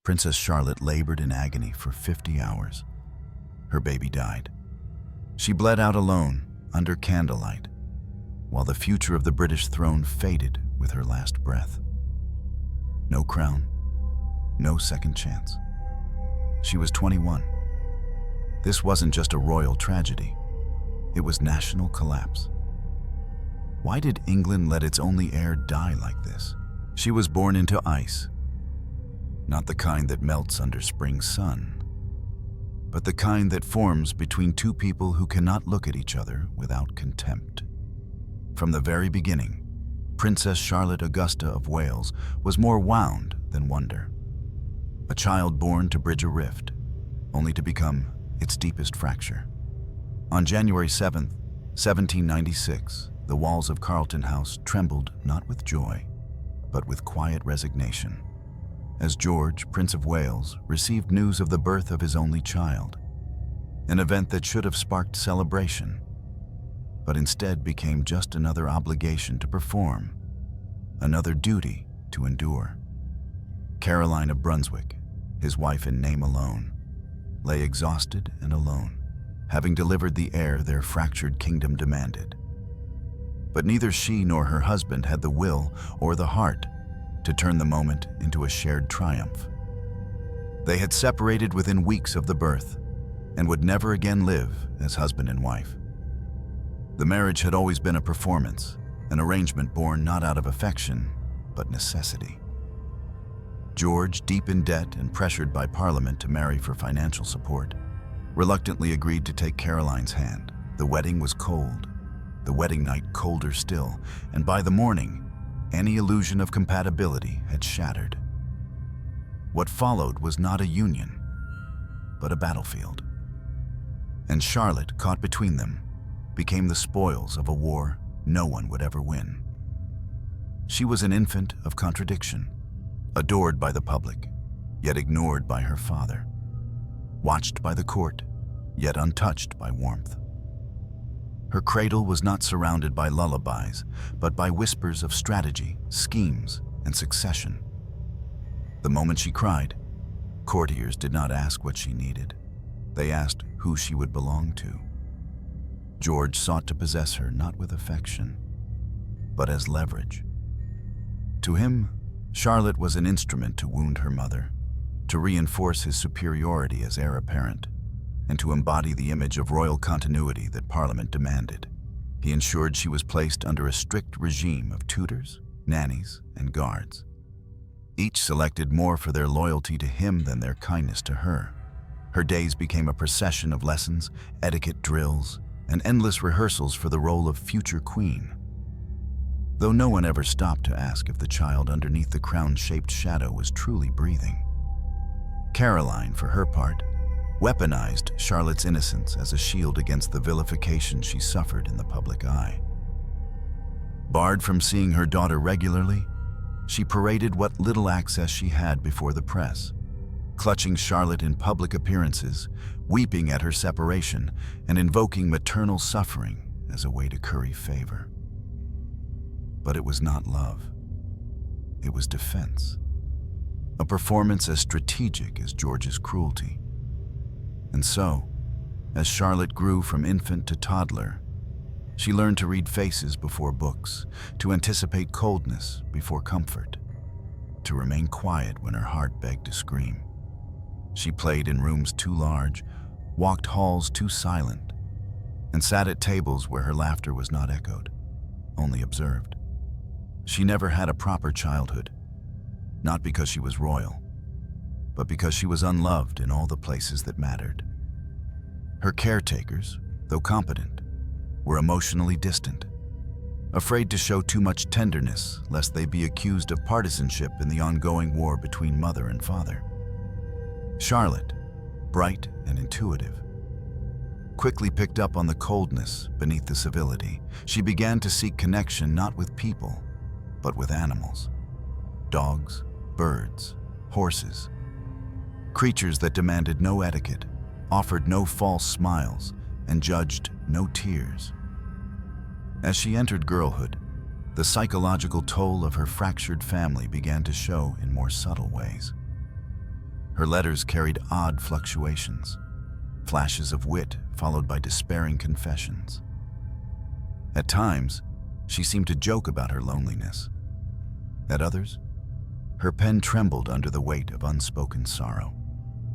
Princess Charlotte labored in agony for 50 hours. Her baby died. She bled out alone under candlelight, while the future of the British throne faded with her last breath. No crown, no second chance. She was 21. This wasn't just a royal tragedy. It was national collapse. Why did England let its only heir die like this? She was born into ice. Not the kind that melts under spring sun, but the kind that forms between two people who cannot look at each other without contempt. From the very beginning, Princess Charlotte Augusta of Wales was more wound than wonder. A child born to bridge a rift, only to become its deepest fracture. On January 7th, 1796, the walls of Carlton House trembled not with joy, but with quiet resignation, as George, Prince of Wales, received news of the birth of his only child, an event that should have sparked celebration, but instead became just another obligation to perform, another duty to endure. Caroline of Brunswick, his wife in name alone, lay exhausted and alone, having delivered the heir their fractured kingdom demanded. But neither she nor her husband had the will or the heart to turn the moment into a shared triumph. They had separated within weeks of the birth and would never again live as husband and wife. The marriage had always been a performance, an arrangement born not out of affection, but necessity. George, deep in debt and pressured by Parliament to marry for financial support, reluctantly agreed to take Caroline's hand. The wedding was cold, the wedding night colder still, and by the morning, any illusion of compatibility had shattered. What followed was not a union, but a battlefield. And Charlotte, caught between them, became the spoils of a war no one would ever win. She was an infant of contradiction, adored by the public, yet ignored by her father, watched by the court, yet untouched by warmth. Her cradle was not surrounded by lullabies, but by whispers of strategy, schemes, and succession. The moment she cried, courtiers did not ask what she needed. They asked who she would belong to. George sought to possess her not with affection, but as leverage. To him, Charlotte was an instrument to wound her mother, to reinforce his superiority as heir apparent, and to embody the image of royal continuity that Parliament demanded. He ensured she was placed under a strict regime of tutors, nannies, and guards. Each selected more for their loyalty to him than their kindness to her. Her days became a procession of lessons, etiquette drills, and endless rehearsals for the role of future queen. Though no one ever stopped to ask if the child underneath the crown-shaped shadow was truly breathing. Caroline, for her part, weaponized Charlotte's innocence as a shield against the vilification she suffered in the public eye. Barred from seeing her daughter regularly, she paraded what little access she had before the press, clutching Charlotte in public appearances, weeping at her separation, and invoking maternal suffering as a way to curry favor. But it was not love. It was defense. A performance as strategic as George's cruelty. And so, as Charlotte grew from infant to toddler, she learned to read faces before books, to anticipate coldness before comfort, to remain quiet when her heart begged to scream. She played in rooms too large, walked halls too silent, and sat at tables where her laughter was not echoed, only observed. She never had a proper childhood, not because she was royal, but because she was unloved in all the places that mattered. Her caretakers, though competent, were emotionally distant, afraid to show too much tenderness lest they be accused of partisanship in the ongoing war between mother and father. Charlotte, bright and intuitive, quickly picked up on the coldness beneath the civility. She began to seek connection not with people, but with animals. Dogs, birds, horses. Creatures that demanded no etiquette, offered no false smiles, and judged no tears. As she entered girlhood, the psychological toll of her fractured family began to show in more subtle ways. Her letters carried odd fluctuations, flashes of wit followed by despairing confessions. At times, she seemed to joke about her loneliness. At others, her pen trembled under the weight of unspoken sorrow.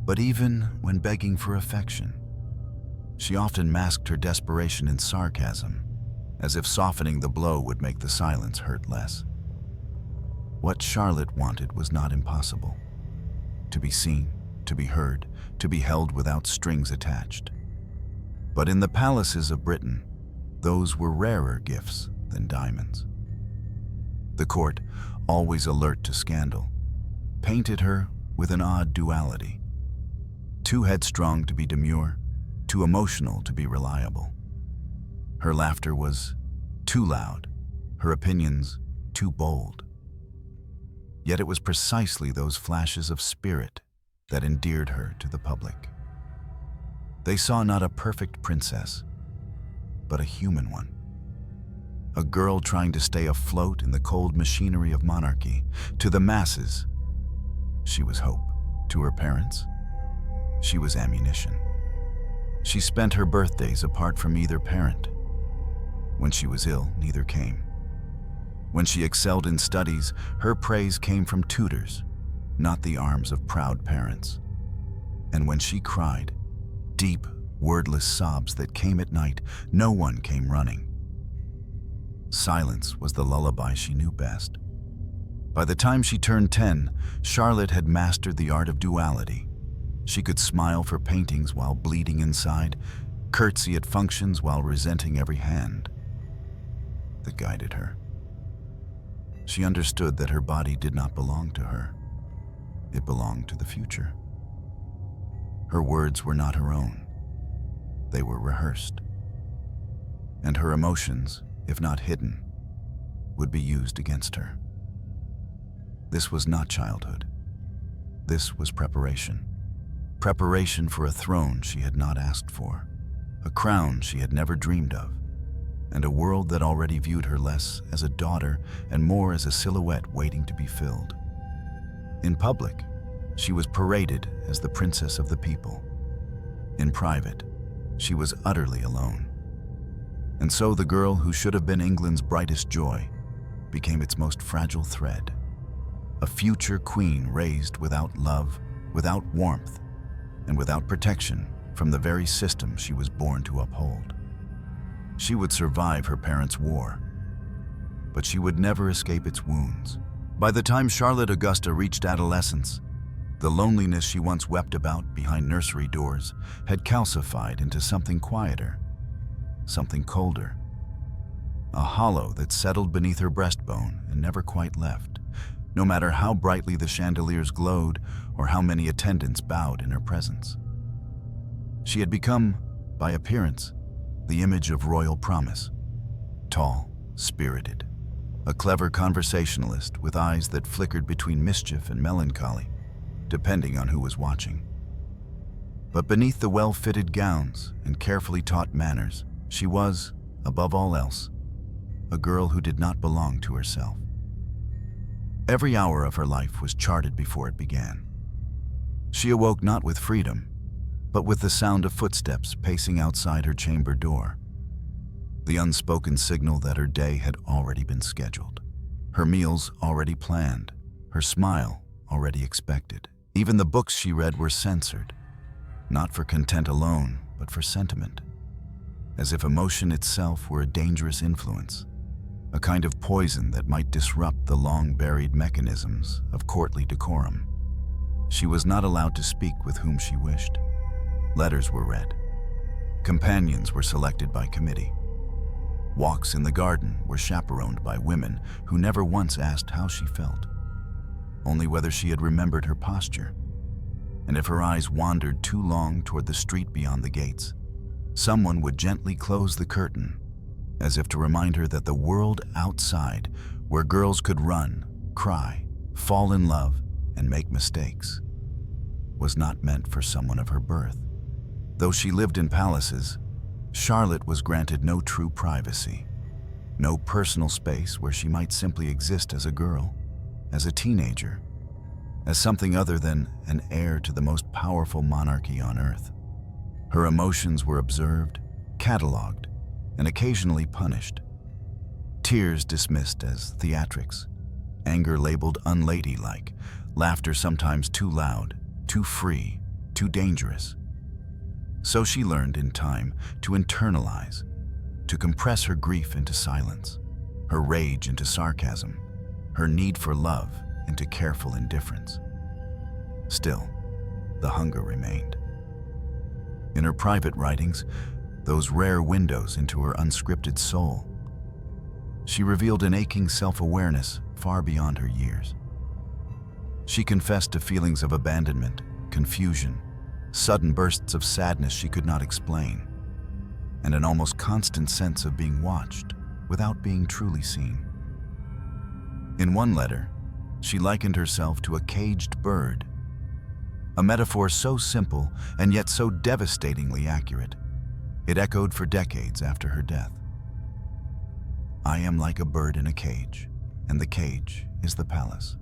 But even when begging for affection, she often masked her desperation in sarcasm, as if softening the blow would make the silence hurt less. What Charlotte wanted was not impossible. To be seen, to be heard, to be held without strings attached. But in the palaces of Britain, those were rarer gifts than diamonds. The court, always alert to scandal, painted her with an odd duality. Too headstrong to be demure, too emotional to be reliable. Her laughter was too loud, her opinions too bold. Yet it was precisely those flashes of spirit that endeared her to the public. They saw not a perfect princess, but a human one. A girl trying to stay afloat in the cold machinery of monarchy. To the masses, she was hope. To her parents, she was ammunition. She spent her birthdays apart from either parent. When she was ill, neither came. When she excelled in studies, her praise came from tutors, not the arms of proud parents. And when she cried, deep, wordless sobs that came at night, no one came running. Silence was the lullaby she knew best. By the time she turned 10, Charlotte had mastered the art of duality. She could smile for paintings while bleeding inside, curtsy at functions while resenting every hand that guided her. She understood that her body did not belong to her. It belonged to the future. Her words were not her own. They were rehearsed. And her emotions, if not hidden, would be used against her. This was not childhood. This was preparation. Preparation for a throne she had not asked for, a crown she had never dreamed of, and a world that already viewed her less as a daughter and more as a silhouette waiting to be filled. In public, she was paraded as the princess of the people. In private, she was utterly alone. And so the girl who should have been England's brightest joy became its most fragile thread. A future queen raised without love, without warmth, and without protection from the very system she was born to uphold. She would survive her parents' war, but she would never escape its wounds. By the time Charlotte Augusta reached adolescence, the loneliness she once wept about behind nursery doors had calcified into something quieter, something colder, a hollow that settled beneath her breastbone and never quite left, no matter how brightly the chandeliers glowed or how many attendants bowed in her presence. She had become, by appearance, the image of royal promise, tall, spirited, a clever conversationalist with eyes that flickered between mischief and melancholy, depending on who was watching. But beneath the well-fitted gowns and carefully taught manners, she was, above all else, a girl who did not belong to herself. Every hour of her life was charted before it began. She awoke not with freedom, but with the sound of footsteps pacing outside her chamber door, the unspoken signal that her day had already been scheduled, her meals already planned, her smile already expected. Even the books she read were censored, not for content alone, but for sentiment, as if emotion itself were a dangerous influence, a kind of poison that might disrupt the long-buried mechanisms of courtly decorum. She was not allowed to speak with whom she wished. Letters were read. Companions were selected by committee. Walks in the garden were chaperoned by women who never once asked how she felt, only whether she had remembered her posture. And if her eyes wandered too long toward the street beyond the gates, someone would gently close the curtain, as if to remind her that the world outside, where girls could run, cry, fall in love, and make mistakes, was not meant for someone of her birth. Though she lived in palaces, Charlotte was granted no true privacy, no personal space where she might simply exist as a girl, as a teenager, as something other than an heir to the most powerful monarchy on earth. Her emotions were observed, catalogued, and occasionally punished. Tears dismissed as theatrics, anger labeled unladylike, laughter sometimes too loud, too free, too dangerous. So she learned in time to internalize, to compress her grief into silence, her rage into sarcasm, her need for love into careful indifference. Still, the hunger remained. In her private writings, those rare windows into her unscripted soul, she revealed an aching self-awareness far beyond her years. She confessed to feelings of abandonment, confusion, sudden bursts of sadness she could not explain, and an almost constant sense of being watched without being truly seen. In one letter, she likened herself to a caged bird, a metaphor so simple and yet so devastatingly accurate. It echoed for decades after her death. I am like a bird in a cage, and the cage is the palace.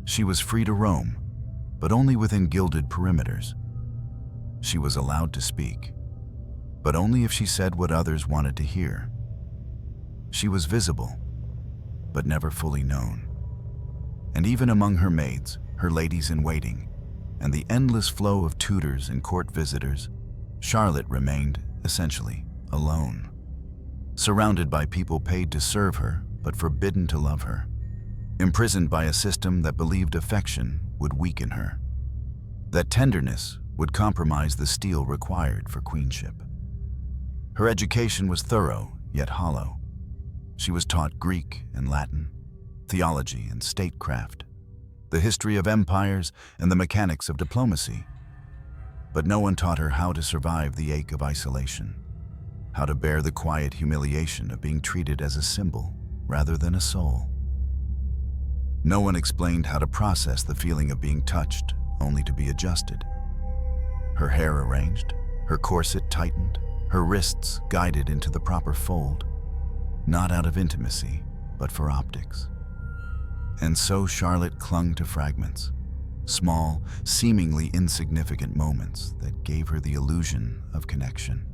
She was free to roam, but only within gilded perimeters. She was allowed to speak, but only if she said what others wanted to hear. She was visible, but never fully known. And even among her maids, her ladies-in-waiting, and the endless flow of tutors and court visitors, Charlotte remained, essentially, alone, surrounded by people paid to serve her but forbidden to love her, imprisoned by a system that believed affection would weaken her, that tenderness would compromise the steel required for queenship. Her education was thorough yet hollow. She was taught Greek and Latin, theology and statecraft, the history of empires and the mechanics of diplomacy. But no one taught her how to survive the ache of isolation, how to bear the quiet humiliation of being treated as a symbol rather than a soul. No one explained how to process the feeling of being touched only to be adjusted. Her hair arranged, her corset tightened, her wrists guided into the proper fold, not out of intimacy, but for optics. And so Charlotte clung to fragments, small, seemingly insignificant moments that gave her the illusion of connection.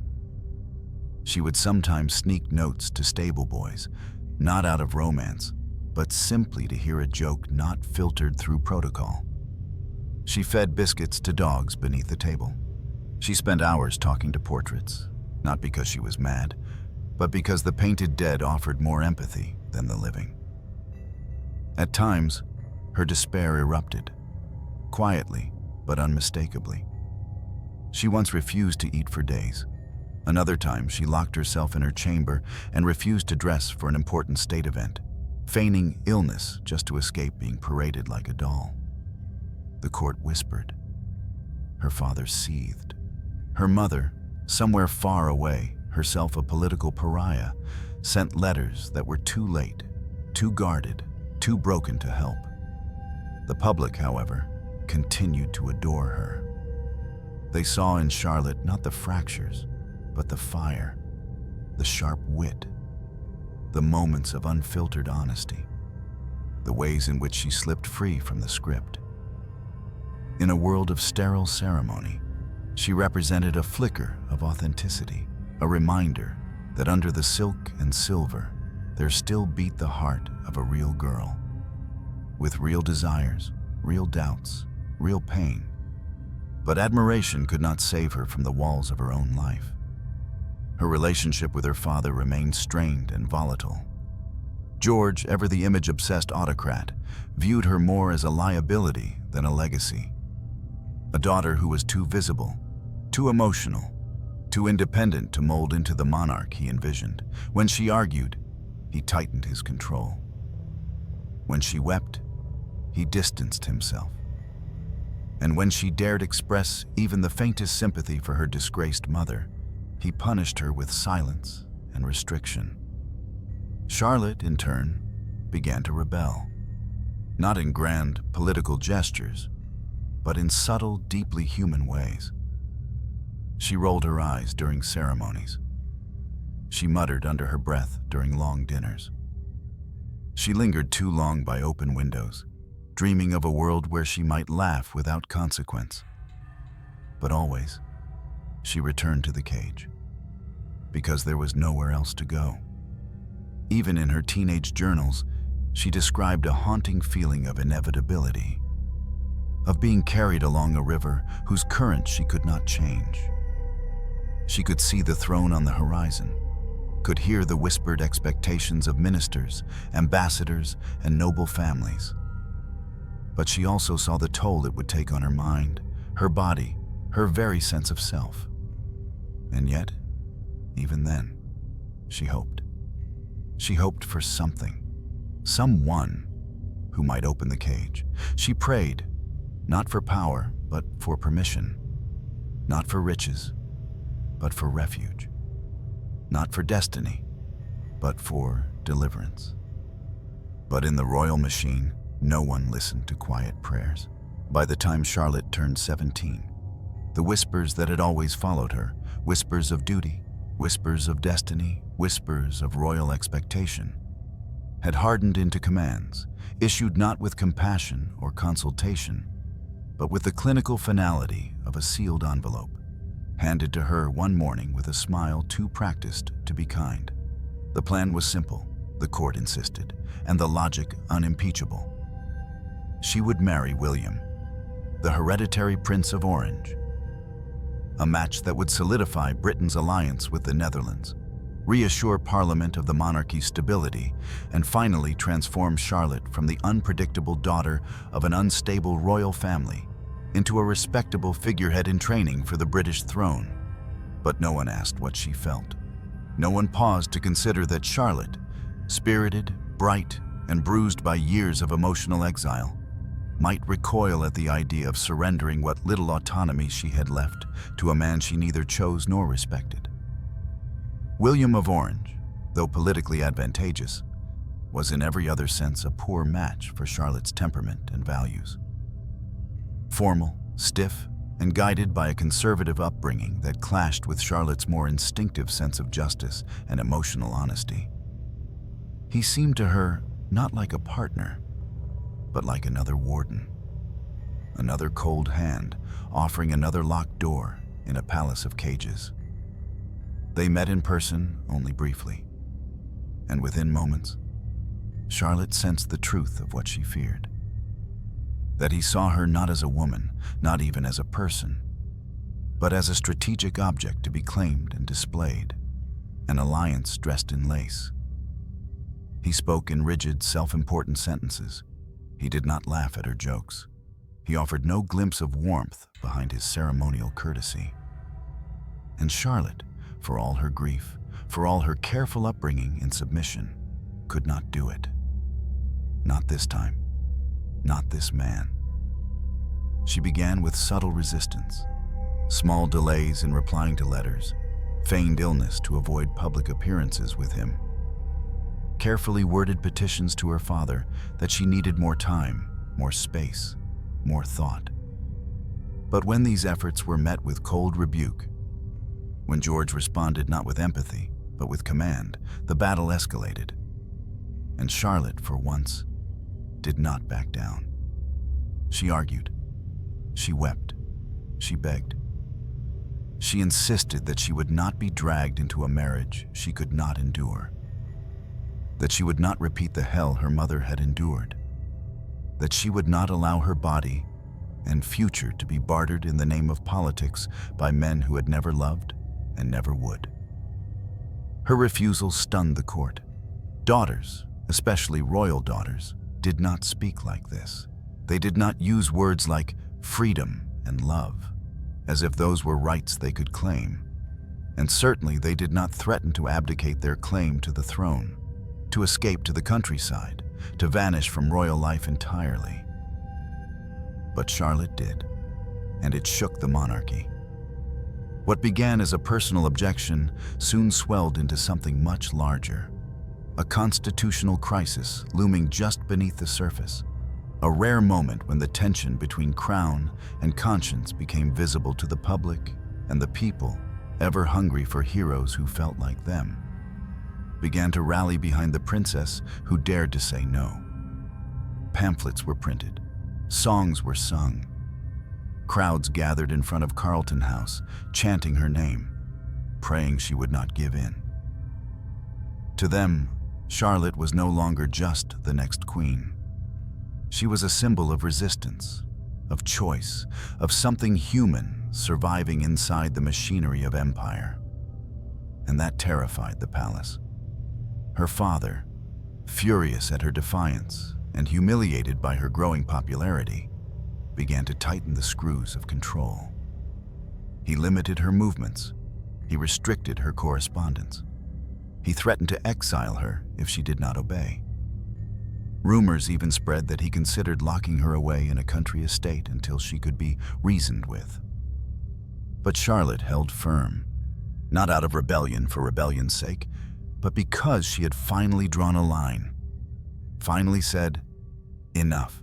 She would sometimes sneak notes to stable boys, not out of romance, but simply to hear a joke not filtered through protocol. She fed biscuits to dogs beneath the table. She spent hours talking to portraits, not because she was mad, but because the painted dead offered more empathy than the living. At times, her despair erupted, quietly but unmistakably. She once refused to eat for days. Another time, she locked herself in her chamber and refused to dress for an important state event, feigning illness just to escape being paraded like a doll. The court whispered. Her father seethed. Her mother, somewhere far away, herself a political pariah, sent letters that were too late, too guarded, too broken to help. The public, however, continued to adore her. They saw in Charlotte not the fractures, but the fire, the sharp wit, the moments of unfiltered honesty, the ways in which she slipped free from the script. In a world of sterile ceremony, she represented a flicker of authenticity, a reminder that under the silk and silver, there still beat the heart of a real girl, with real desires, real doubts, real pain. But admiration could not save her from the walls of her own life. Her relationship with her father remained strained and volatile. George, ever the image-obsessed autocrat, viewed her more as a liability than a legacy. A daughter who was too visible, too emotional, too independent to mold into the monarch he envisioned. When she argued, he tightened his control. When she wept, he distanced himself. And when she dared express even the faintest sympathy for her disgraced mother, he punished her with silence and restriction. Charlotte, in turn, began to rebel, not in grand political gestures, but in subtle, deeply human ways. She rolled her eyes during ceremonies. She muttered under her breath during long dinners. She lingered too long by open windows, dreaming of a world where she might laugh without consequence. But always, she returned to the cage, because there was nowhere else to go. Even in her teenage journals, she described a haunting feeling of inevitability, of being carried along a river whose current she could not change. She could see the throne on the horizon, could hear the whispered expectations of ministers, ambassadors, and noble families. But she also saw the toll it would take on her mind, her body, her very sense of self. And yet, even then, she hoped. She hoped for something, someone who might open the cage. She prayed, not for power, but for permission. Not for riches, but for refuge. Not for destiny, but for deliverance. But in the royal machine, no one listened to quiet prayers. By the time Charlotte turned 17, the whispers that had always followed her, whispers of duty, whispers of destiny, whispers of royal expectation, had hardened into commands, issued not with compassion or consultation, but with the clinical finality of a sealed envelope, handed to her one morning with a smile too practiced to be kind. The plan was simple, the court insisted, and the logic unimpeachable. She would marry William, the hereditary Prince of Orange, a match that would solidify Britain's alliance with the Netherlands, reassure Parliament of the monarchy's stability, and finally transform Charlotte from the unpredictable daughter of an unstable royal family into a respectable figurehead in training for the British throne. But no one asked what she felt. No one paused to consider that Charlotte, spirited, bright, and bruised by years of emotional exile, might recoil at the idea of surrendering what little autonomy she had left to a man she neither chose nor respected. William of Orange, though politically advantageous, was in every other sense a poor match for Charlotte's temperament and values. Formal, stiff, and guided by a conservative upbringing that clashed with Charlotte's more instinctive sense of justice and emotional honesty, he seemed to her not like a partner, but like another warden, another cold hand offering another locked door in a palace of cages. They met in person only briefly, and within moments, Charlotte sensed the truth of what she feared. That he saw her not as a woman, not even as a person, but as a strategic object to be claimed and displayed, an alliance dressed in lace. He spoke in rigid, self-important sentences. He did not laugh at her jokes. He offered no glimpse of warmth behind his ceremonial courtesy. And Charlotte, for all her grief, for all her careful upbringing in submission, could not do it. Not this time. Not this man. She began with subtle resistance, small delays in replying to letters, feigned illness to avoid public appearances with him, carefully worded petitions to her father that she needed more time, more space, more thought. But when these efforts were met with cold rebuke, when George responded not with empathy, but with command, the battle escalated. And Charlotte, for once, did not back down. She argued. She wept. She begged. She insisted that she would not be dragged into a marriage she could not endure, that she would not repeat the hell her mother had endured, that she would not allow her body and future to be bartered in the name of politics by men who had never loved and never would. Her refusal stunned the court. Daughters, especially royal daughters, did not speak like this. They did not use words like freedom and love, as if those were rights they could claim. And certainly they did not threaten to abdicate their claim to the throne, to escape to the countryside, to vanish from royal life entirely. But Charlotte did, and it shook the monarchy. What began as a personal objection soon swelled into something much larger, a constitutional crisis looming just beneath the surface, a rare moment when the tension between crown and conscience became visible to the public and the people, ever hungry for heroes who felt like them, began to rally behind the princess who dared to say no. Pamphlets were printed, Songs were sung. Crowds gathered in front of Carlton House, chanting her name, praying she would not give in. To them, Charlotte was no longer just the next queen. She was a symbol of resistance, of choice, of something human surviving inside the machinery of empire. And that terrified the palace. Her father, furious at her defiance and humiliated by her growing popularity, began to tighten the screws of control. He limited her movements. He restricted her correspondence. He threatened to exile her if she did not obey. Rumors even spread that he considered locking her away in a country estate until she could be reasoned with. But Charlotte held firm, not out of rebellion for rebellion's sake, but because she had finally drawn a line, finally said, enough.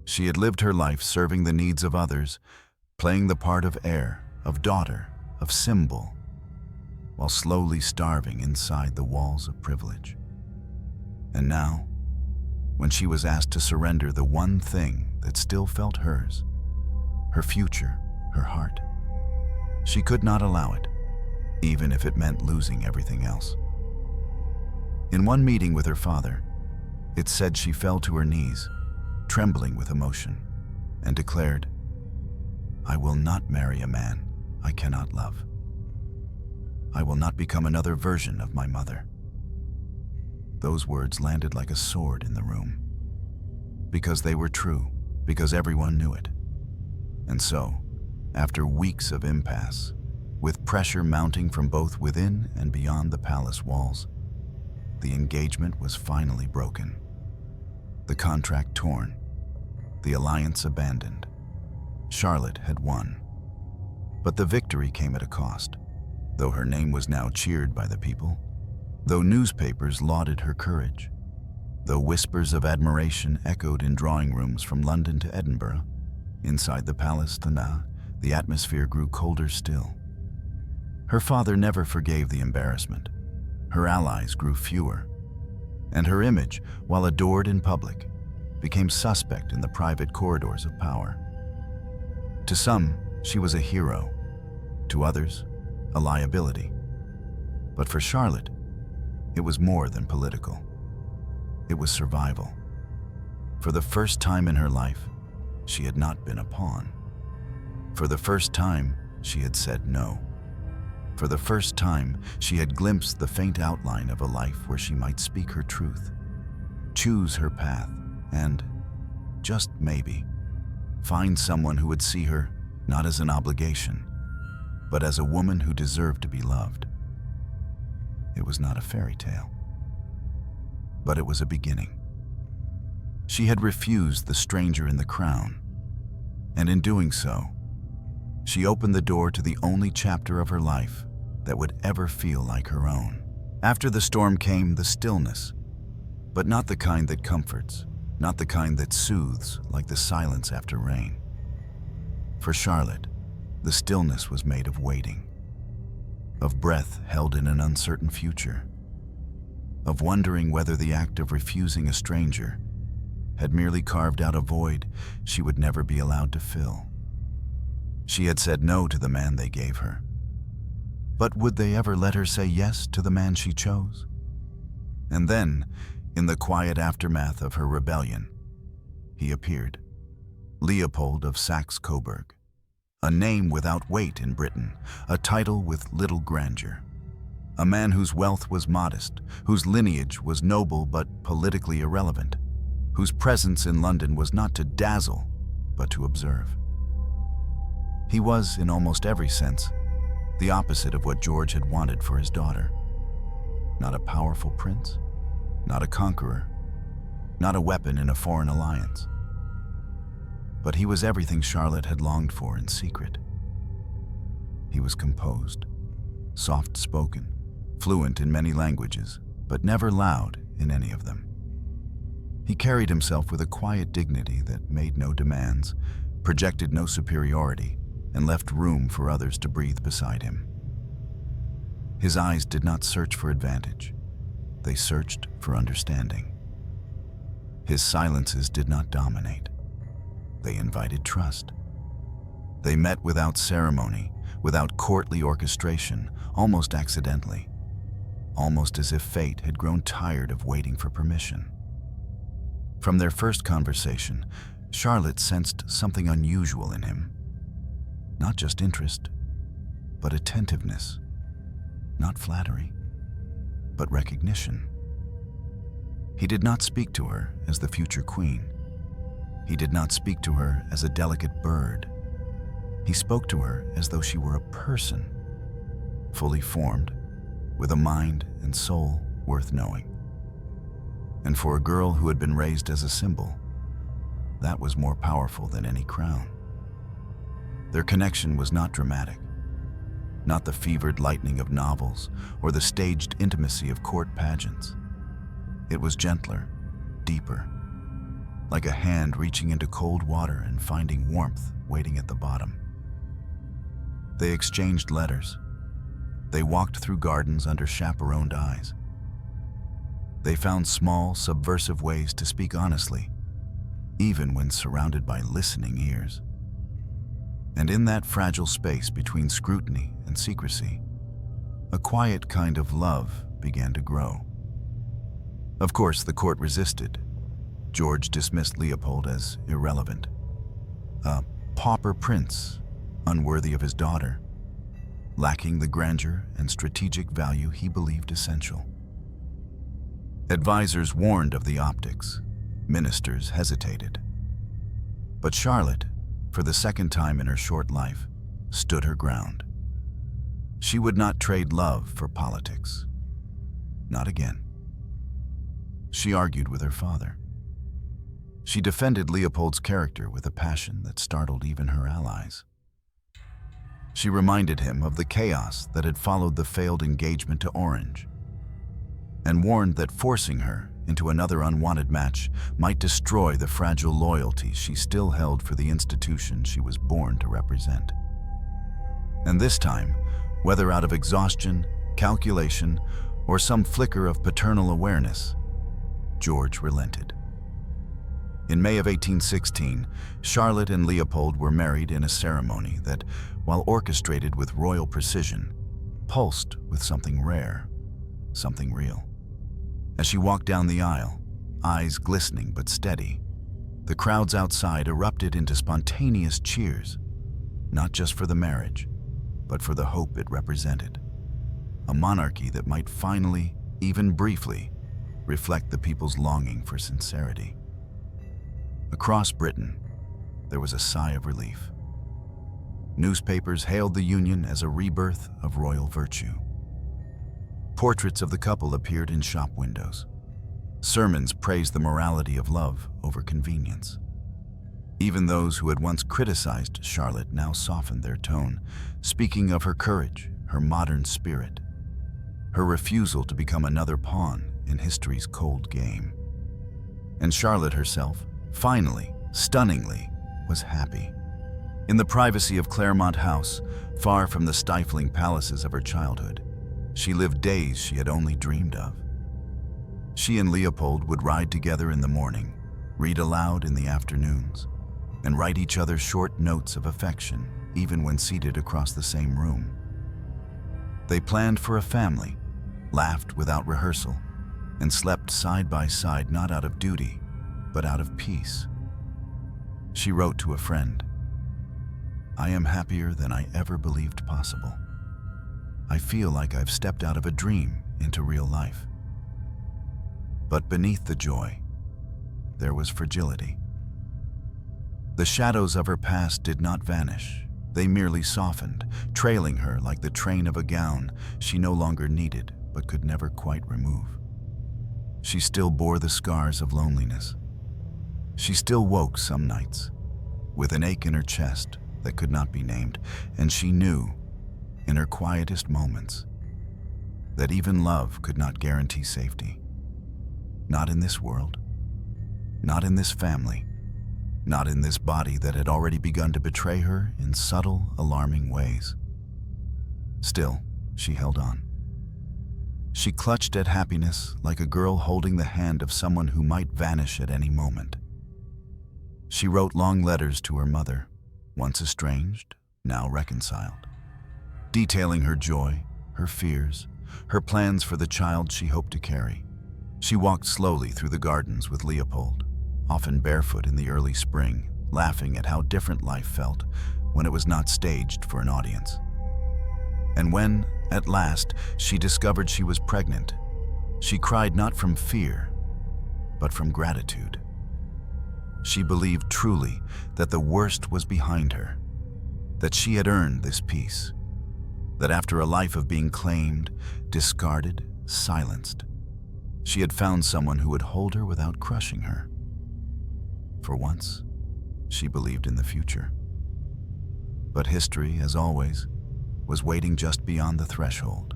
She had lived her life serving the needs of others, playing the part of heir, of daughter, of symbol, while slowly starving inside the walls of privilege. And now, when she was asked to surrender the one thing that still felt hers, her future, her heart, she could not allow it, even if it meant losing everything else. In one meeting with her father, it said she fell to her knees, trembling with emotion, and declared, "I will not marry a man I cannot love. I will not become another version of my mother." Those words landed like a sword in the room, because they were true, because everyone knew it. And so, after weeks of impasse, with pressure mounting from both within and beyond the palace walls, the engagement was finally broken. The contract torn, the alliance abandoned. Charlotte had won. But the victory came at a cost. Though her name was now cheered by the people, though newspapers lauded her courage, though whispers of admiration echoed in drawing rooms from London to Edinburgh, inside the palace, the atmosphere grew colder still. Her father never forgave the embarrassment. Her allies grew fewer, and her image, while adored in public, became suspect in the private corridors of power. To some, she was a hero. To others, a liability. But for Charlotte, it was more than political. It was survival. For the first time in her life, she had not been a pawn. For the first time, she had said no. For the first time, she had glimpsed the faint outline of a life where she might speak her truth, choose her path, and, just maybe, find someone who would see her not as an obligation, but as a woman who deserved to be loved. It was not a fairy tale, but it was a beginning. She had refused the stranger in the crown, and in doing so, she opened the door to the only chapter of her life that would ever feel like her own. After the storm came the stillness, but not the kind that comforts, not the kind that soothes like the silence after rain. For Charlotte, the stillness was made of waiting, of breath held in an uncertain future, of wondering whether the act of refusing a stranger had merely carved out a void she would never be allowed to fill. She had said no to the man they gave her. But would they ever let her say yes to the man she chose? And then, in the quiet aftermath of her rebellion, he appeared. Leopold of Saxe-Coburg, a name without weight in Britain, a title with little grandeur. A man whose wealth was modest, whose lineage was noble but politically irrelevant, whose presence in London was not to dazzle, but to observe. He was, in almost every sense, the opposite of what George had wanted for his daughter. Not a powerful prince, not a conqueror, not a weapon in a foreign alliance. But he was everything Charlotte had longed for in secret. He was composed, soft-spoken, fluent in many languages, but never loud in any of them. He carried himself with a quiet dignity that made no demands, projected no superiority, and left room for others to breathe beside him. His eyes did not search for advantage. They searched for understanding. His silences did not dominate. They invited trust. They met without ceremony, without courtly orchestration, almost accidentally, almost as if fate had grown tired of waiting for permission. From their first conversation, Charlotte sensed something unusual in him. Not just interest, but attentiveness. Not flattery, but recognition. He did not speak to her as the future queen. He did not speak to her as a delicate bird. He spoke to her as though she were a person, fully formed, with a mind and soul worth knowing. And for a girl who had been raised as a symbol, that was more powerful than any crown. Their connection was not dramatic, not the fevered lightning of novels or the staged intimacy of court pageants. It was gentler, deeper, like a hand reaching into cold water and finding warmth waiting at the bottom. They exchanged letters. They walked through gardens under chaperoned eyes. They found small, subversive ways to speak honestly, even when surrounded by listening ears. And in that fragile space between scrutiny and secrecy, a quiet kind of love began to grow. Of course, the court resisted. George dismissed Leopold as irrelevant, a pauper prince, unworthy of his daughter, lacking the grandeur and strategic value he believed essential. Advisors warned of the optics. Ministers hesitated. But Charlotte, for the second time in her short life, stood her ground. She would not trade love for politics. Not again. She argued with her father. She defended Leopold's character with a passion that startled even her allies. She reminded him of the chaos that had followed the failed engagement to Orange, and warned that forcing her into another unwanted match might destroy the fragile loyalty she still held for the institution she was born to represent. And this time, whether out of exhaustion, calculation, or some flicker of paternal awareness, George relented. In May of 1816, Charlotte and Leopold were married in a ceremony that, while orchestrated with royal precision, pulsed with something rare, something real. As she walked down the aisle, eyes glistening but steady, the crowds outside erupted into spontaneous cheers, not just for the marriage, but for the hope it represented. A monarchy that might finally, even briefly, reflect the people's longing for sincerity. Across Britain, there was a sigh of relief. Newspapers hailed the union as a rebirth of royal virtue. Portraits of the couple appeared in shop windows. Sermons praised the morality of love over convenience. Even those who had once criticized Charlotte now softened their tone, speaking of her courage, her modern spirit, her refusal to become another pawn in history's cold game. And Charlotte herself, finally, stunningly, was happy. In the privacy of Claremont House, far from the stifling palaces of her childhood, she lived days she had only dreamed of. She and Leopold would ride together in the morning, read aloud in the afternoons, and write each other short notes of affection, even when seated across the same room. They planned for a family, laughed without rehearsal, and slept side by side not out of duty, but out of peace. She wrote to a friend, "I am happier than I ever believed possible. I feel like I've stepped out of a dream into real life." But beneath the joy, there was fragility. The shadows of her past did not vanish. They merely softened, trailing her like the train of a gown she no longer needed but could never quite remove. She still bore the scars of loneliness. She still woke some nights, with an ache in her chest that could not be named, and she knew, in her quietest moments, that even love could not guarantee safety. Not in this world, not in this family, not in this body that had already begun to betray her in subtle, alarming ways. Still, she held on. She clutched at happiness like a girl holding the hand of someone who might vanish at any moment. She wrote long letters to her mother, once estranged, now reconciled, detailing her joy, her fears, her plans for the child she hoped to carry. She walked slowly through the gardens with Leopold, often barefoot in the early spring, laughing at how different life felt when it was not staged for an audience. And when, at last, she discovered she was pregnant, she cried not from fear, but from gratitude. She believed truly that the worst was behind her, that she had earned this peace, that after a life of being claimed, discarded, silenced, she had found someone who would hold her without crushing her. For once, she believed in the future. But history, as always, was waiting just beyond the threshold,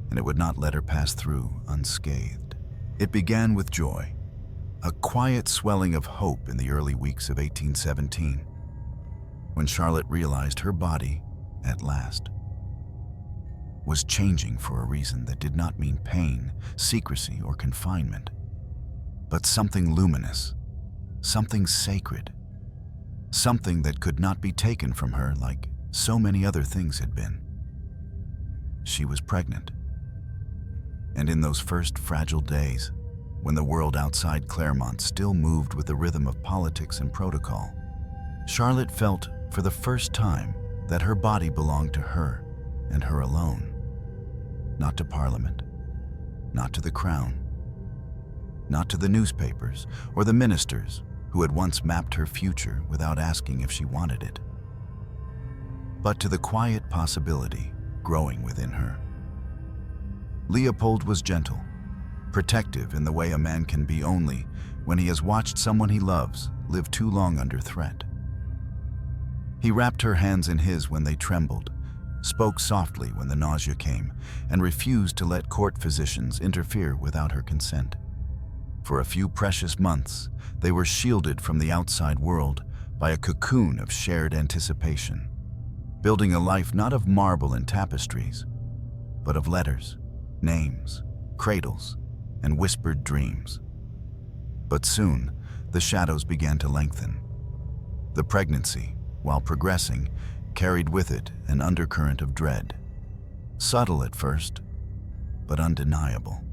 and it would not let her pass through unscathed. It began with joy, a quiet swelling of hope in the early weeks of 1817, when Charlotte realized her body, at last, was changing for a reason that did not mean pain, secrecy, or confinement, but something luminous, something sacred, something that could not be taken from her like so many other things had been. She was pregnant. And in those first fragile days, when the world outside Claremont still moved with the rhythm of politics and protocol, Charlotte felt for the first time that her body belonged to her and her alone. Not to Parliament, not to the Crown, not to the newspapers or the ministers who had once mapped her future without asking if she wanted it, but to the quiet possibility growing within her. Leopold was gentle, protective in the way a man can be only when he has watched someone he loves live too long under threat. He wrapped her hands in his when they trembled, spoke softly when the nausea came, and refused to let court physicians interfere without her consent. For a few precious months, they were shielded from the outside world by a cocoon of shared anticipation, building a life not of marble and tapestries, but of letters, names, cradles, and whispered dreams. But soon, the shadows began to lengthen. The pregnancy, while progressing, carried with it an undercurrent of dread, subtle at first, but undeniable.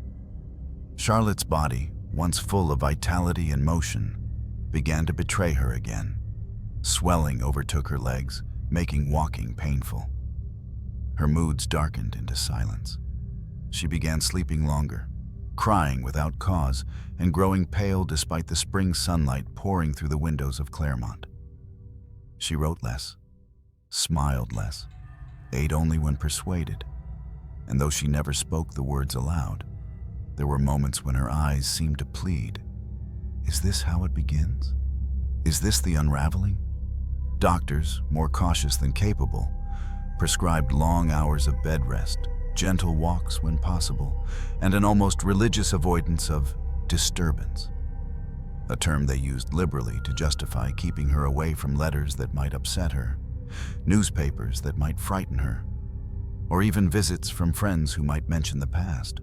Charlotte's body, once full of vitality and motion, began to betray her again. Swelling overtook her legs, making walking painful. Her moods darkened into silence. She began sleeping longer, crying without cause, and growing pale despite the spring sunlight pouring through the windows of Claremont. She wrote less, smiled less, ate only when persuaded, and though she never spoke the words aloud, there were moments when her eyes seemed to plead. Is this how it begins? Is this the unraveling? Doctors, more cautious than capable, prescribed long hours of bed rest, gentle walks when possible, and an almost religious avoidance of disturbance, a term they used liberally to justify keeping her away from letters that might upset her, newspapers that might frighten her, or even visits from friends who might mention the past.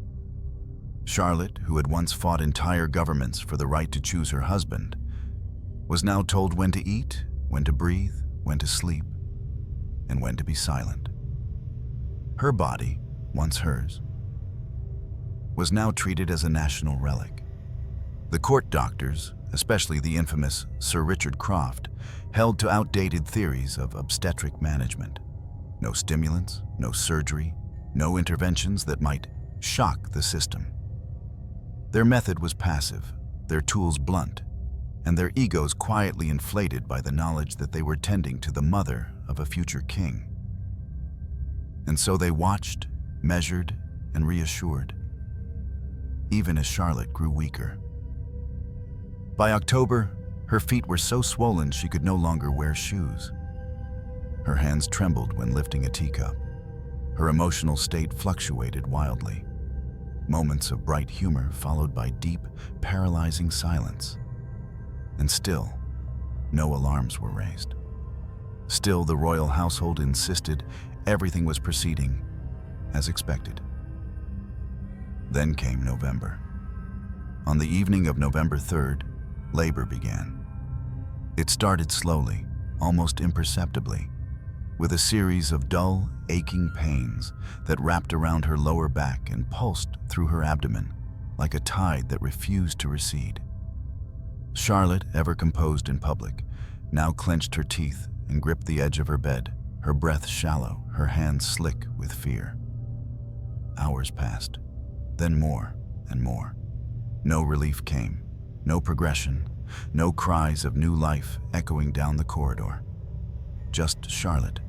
Charlotte, who had once fought entire governments for the right to choose her husband, was now told when to eat, when to breathe, when to sleep, and when to be silent. Her body, once hers, was now treated as a national relic. The court doctors, especially the infamous Sir Richard Croft, held to outdated theories of obstetric management. No stimulants, no surgery, no interventions that might shock the system. Their method was passive, their tools blunt, and their egos quietly inflated by the knowledge that they were tending to the mother of a future king. And so they watched, measured, and reassured, even as Charlotte grew weaker. By October, her feet were so swollen she could no longer wear shoes. Her hands trembled when lifting a teacup. Her emotional state fluctuated wildly. Moments of bright humor followed by deep, paralyzing silence. And still, no alarms were raised. Still, the royal household insisted everything was proceeding as expected. Then came November. On the evening of November 3rd, labor began. It started slowly, almost imperceptibly, with a series of dull, aching pains that wrapped around her lower back and pulsed through her abdomen like a tide that refused to recede. Charlotte, ever composed in public, now clenched her teeth and gripped the edge of her bed, her breath shallow, her hands slick with fear. Hours passed, then more and more. No relief came, no progression, no cries of new life echoing down the corridor. Just Charlotte,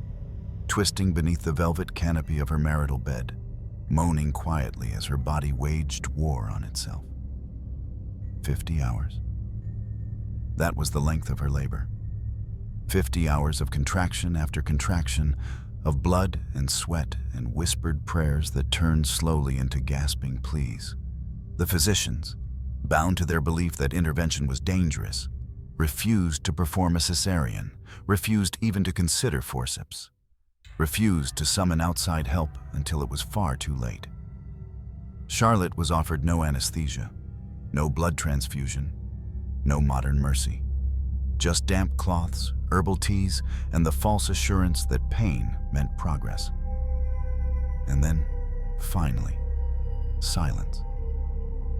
twisting beneath the velvet canopy of her marital bed, moaning quietly as her body waged war on itself. 50 hours. That was the length of her labor. 50 hours of contraction after contraction, of blood and sweat and whispered prayers that turned slowly into gasping pleas. The physicians, bound to their belief that intervention was dangerous, refused to perform a cesarean, refused even to consider forceps, refused to summon outside help until it was far too late. Charlotte was offered no anesthesia, no blood transfusion, no modern mercy. Just damp cloths, herbal teas, and the false assurance that pain meant progress. And then, finally, silence.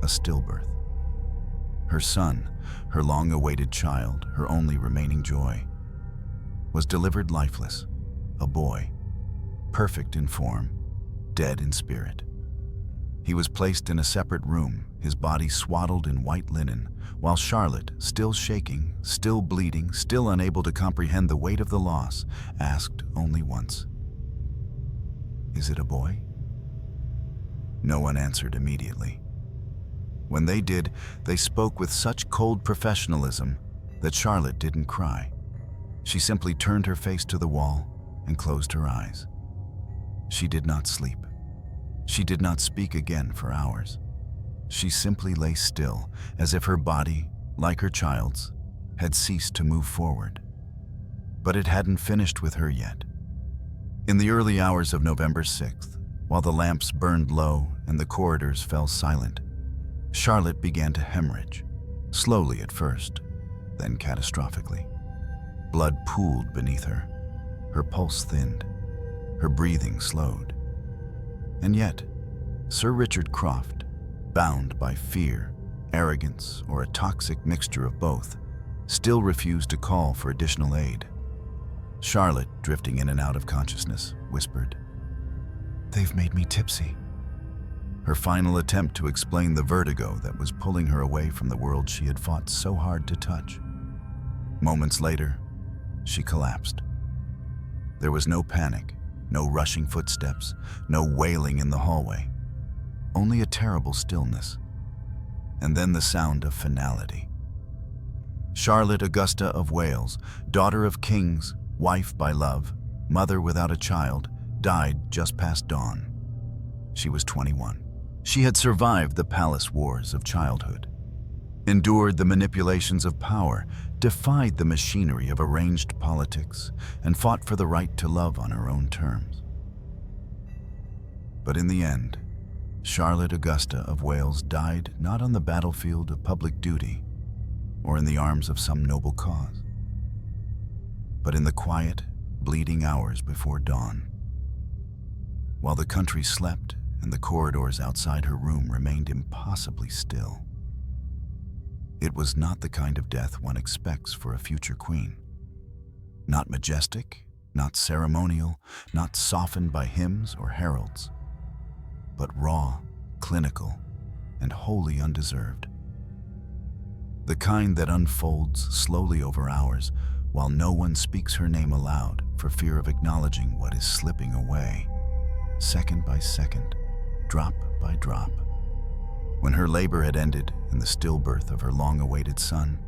A stillbirth. Her son, her long-awaited child, her only remaining joy, was delivered lifeless, a boy, perfect in form, dead in spirit. He was placed in a separate room, his body swaddled in white linen, while Charlotte, still shaking, still bleeding, still unable to comprehend the weight of the loss, asked only once, "Is it a boy?" No one answered immediately. When they did, they spoke with such cold professionalism that Charlotte didn't cry. She simply turned her face to the wall and closed her eyes. She did not sleep. She did not speak again for hours. She simply lay still, as if her body, like her child's, had ceased to move forward. But it hadn't finished with her yet. In the early hours of November 6th, while the lamps burned low and the corridors fell silent, Charlotte began to hemorrhage, slowly at first, then catastrophically. Blood pooled beneath her, her pulse thinned, her breathing slowed. And yet, Sir Richard Croft, bound by fear, arrogance, or a toxic mixture of both, still refused to call for additional aid. Charlotte, drifting in and out of consciousness, whispered, "They've made me tipsy." Her final attempt to explain the vertigo that was pulling her away from the world she had fought so hard to touch. Moments later, she collapsed. There was no panic, no rushing footsteps, no wailing in the hallway, only a terrible stillness. And then the sound of finality. Charlotte Augusta of Wales, daughter of kings, wife by love, mother without a child, died just past dawn. She was 21. She had survived the palace wars of childhood, endured the manipulations of power, defied the machinery of arranged politics, and fought for the right to love on her own terms. But in the end, Charlotte Augusta of Wales died not on the battlefield of public duty or in the arms of some noble cause, but in the quiet, bleeding hours before dawn. While the country slept and the corridors outside her room remained impossibly still. It was not the kind of death one expects for a future queen. Not majestic, not ceremonial, not softened by hymns or heralds, but raw, clinical, and wholly undeserved. The kind that unfolds slowly over hours while no one speaks her name aloud for fear of acknowledging what is slipping away, second by second, drop by drop. When her labor had ended in the stillbirth of her long-awaited son,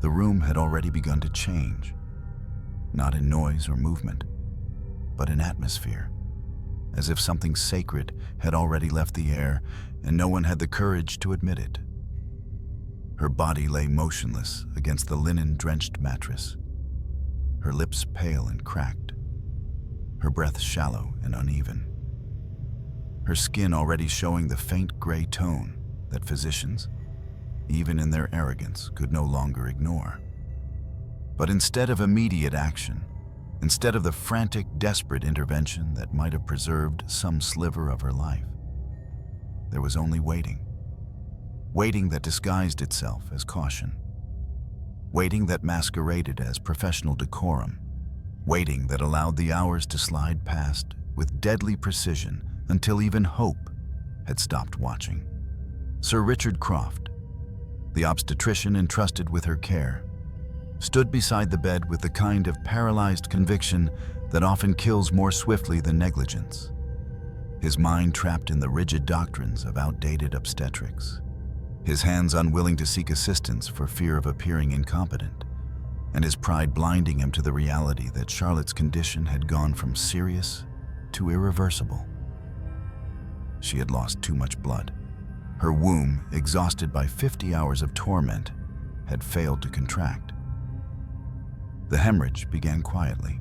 the room had already begun to change, not in noise or movement, but in atmosphere, as if something sacred had already left the air and no one had the courage to admit it. Her body lay motionless against the linen-drenched mattress, her lips pale and cracked, her breath shallow and uneven. Her skin already showing the faint gray tone that physicians, even in their arrogance, could no longer ignore. But instead of immediate action, instead of the frantic, desperate intervention that might have preserved some sliver of her life, there was only waiting. Waiting that disguised itself as caution. Waiting that masqueraded as professional decorum. Waiting that allowed the hours to slide past with deadly precision until even hope had stopped watching. Sir Richard Croft, the obstetrician entrusted with her care, stood beside the bed with the kind of paralyzed conviction that often kills more swiftly than negligence. His mind trapped in the rigid doctrines of outdated obstetrics. His hands unwilling to seek assistance for fear of appearing incompetent, and his pride blinding him to the reality that Charlotte's condition had gone from serious to irreversible. She had lost too much blood. Her womb, exhausted by 50 hours of torment, had failed to contract. The hemorrhage began quietly,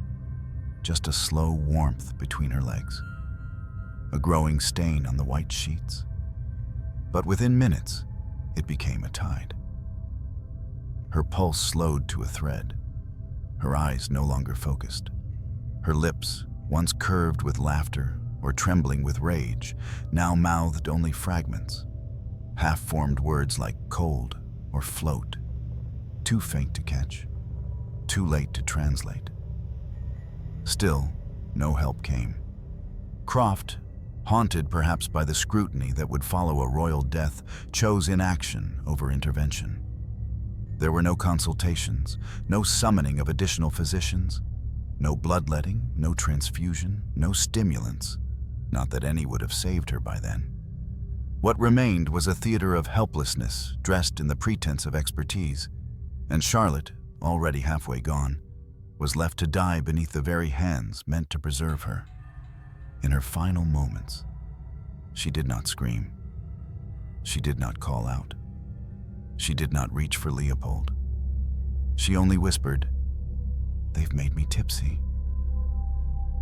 just a slow warmth between her legs, a growing stain on the white sheets. But within minutes, it became a tide. Her pulse slowed to a thread, her eyes no longer focused. Her lips, once curved with laughter or trembling with rage, now mouthed only fragments, half-formed words like cold or float, too faint to catch, too late to translate. Still, no help came. Croft, haunted perhaps by the scrutiny that would follow a royal death, chose inaction over intervention. There were no consultations, no summoning of additional physicians, no bloodletting, no transfusion, no stimulants. Not that any would have saved her by then. What remained was a theater of helplessness dressed in the pretense of expertise, and Charlotte, already halfway gone, was left to die beneath the very hands meant to preserve her. In her final moments, she did not scream. She did not call out. She did not reach for Leopold. She only whispered, "They've made me tipsy."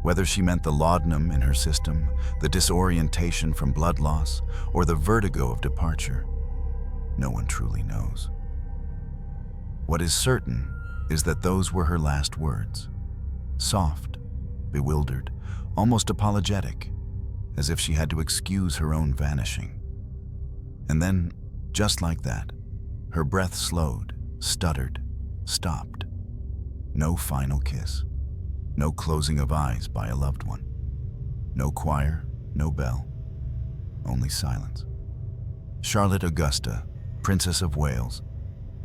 Whether she meant the laudanum in her system, the disorientation from blood loss, or the vertigo of departure, no one truly knows. What is certain is that those were her last words, soft, bewildered, almost apologetic, as if she had to excuse her own vanishing. And then, just like that, her breath slowed, stuttered, stopped. No final kiss, no closing of eyes by a loved one, no choir, no bell, only silence. Charlotte Augusta, Princess of Wales,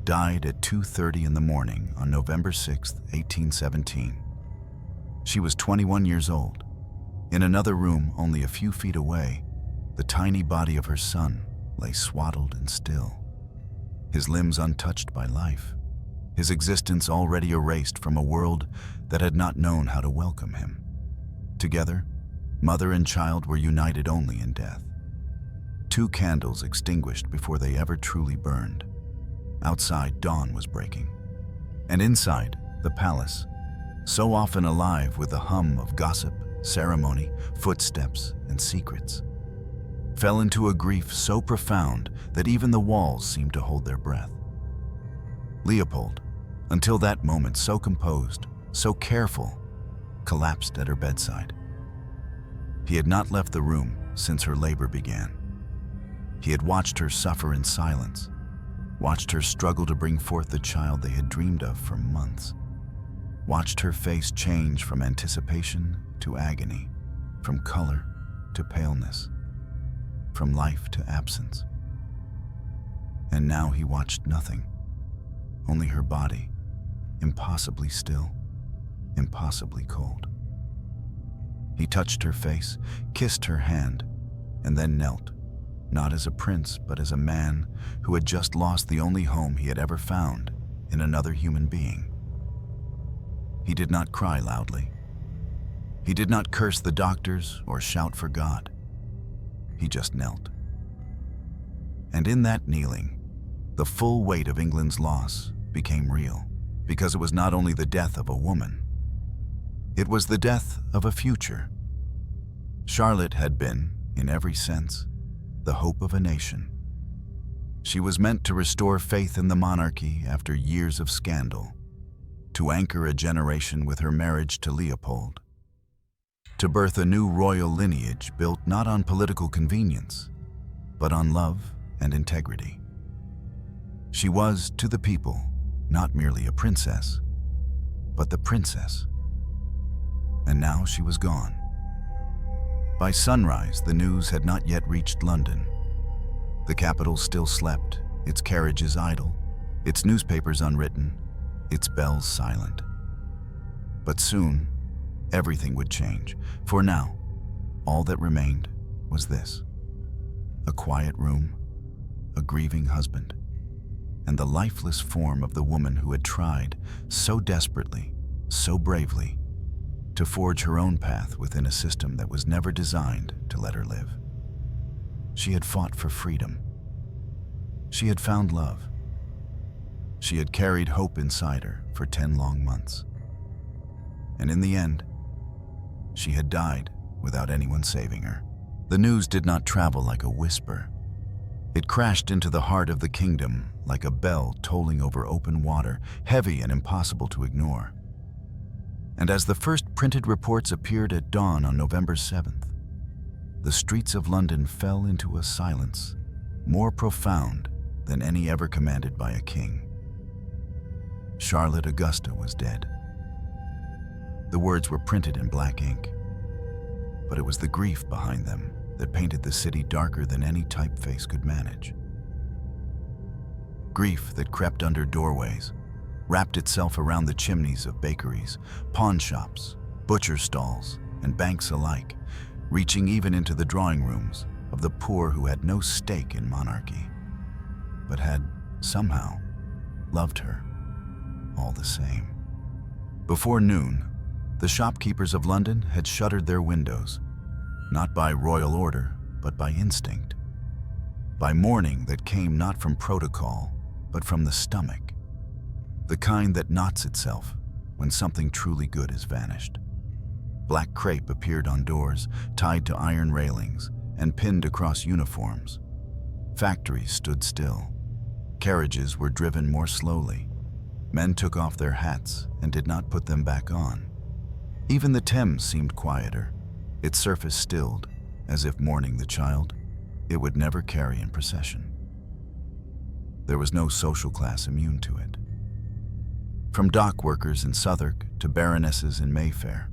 died at 2:30 in the morning on November 6, 1817. She was 21 years old. In another room only a few feet away, the tiny body of her son lay swaddled and still, his limbs untouched by life, his existence already erased from a world that had not known how to welcome him. Together, mother and child were united only in death. Two candles extinguished before they ever truly burned. Outside, dawn was breaking. And inside, the palace, so often alive with the hum of gossip, ceremony, footsteps, and secrets, fell into a grief so profound that even the walls seemed to hold their breath. Leopold, until that moment so composed, so careful, collapsed at her bedside. He had not left the room since her labor began. He had watched her suffer in silence, watched her struggle to bring forth the child they had dreamed of for months, watched her face change from anticipation to agony, from color to paleness, from life to absence. And now he watched nothing, only her body, impossibly still, impossibly cold. He touched her face, kissed her hand, and then knelt, not as a prince, but as a man who had just lost the only home he had ever found in another human being. He did not cry loudly. He did not curse the doctors or shout for God. He just knelt. And in that kneeling, the full weight of England's loss became real, because it was not only the death of a woman, it was the death of a future. Charlotte had been, in every sense, the hope of a nation. She was meant to restore faith in the monarchy after years of scandal, to anchor a generation with her marriage to Leopold, to birth a new royal lineage built not on political convenience, but on love and integrity. She was, to the people, not merely a princess, but the princess. And now she was gone. By sunrise, the news had not yet reached London. The capital still slept, its carriages idle, its newspapers unwritten, its bells silent. But soon, everything would change, for now, all that remained was this: a quiet room, a grieving husband, and the lifeless form of the woman who had tried so desperately, so bravely, to forge her own path within a system that was never designed to let her live. She had fought for freedom. She had found love. She had carried hope inside her for 10 long months. And in the end, she had died without anyone saving her. The news did not travel like a whisper. It crashed into the heart of the kingdom like a bell tolling over open water, heavy and impossible to ignore. And as the first printed reports appeared at dawn on November 7th, the streets of London fell into a silence more profound than any ever commanded by a king. Charlotte Augusta was dead. The words were printed in black ink, but it was the grief behind them that painted the city darker than any typeface could manage. Grief that crept under doorways, wrapped itself around the chimneys of bakeries, pawn shops, butcher stalls, and banks alike, reaching even into the drawing rooms of the poor who had no stake in monarchy, but had, somehow, loved her all the same. Before noon, the shopkeepers of London had shuttered their windows, not by royal order, but by instinct, by mourning that came not from protocol, but from the stomach, the kind that knots itself when something truly good is vanished. Black crepe appeared on doors, tied to iron railings, and pinned across uniforms. Factories stood still. Carriages were driven more slowly. Men took off their hats and did not put them back on. Even the Thames seemed quieter, its surface stilled, as if mourning the child it would never carry in procession. There was no social class immune to it. From dock workers in Southwark to baronesses in Mayfair,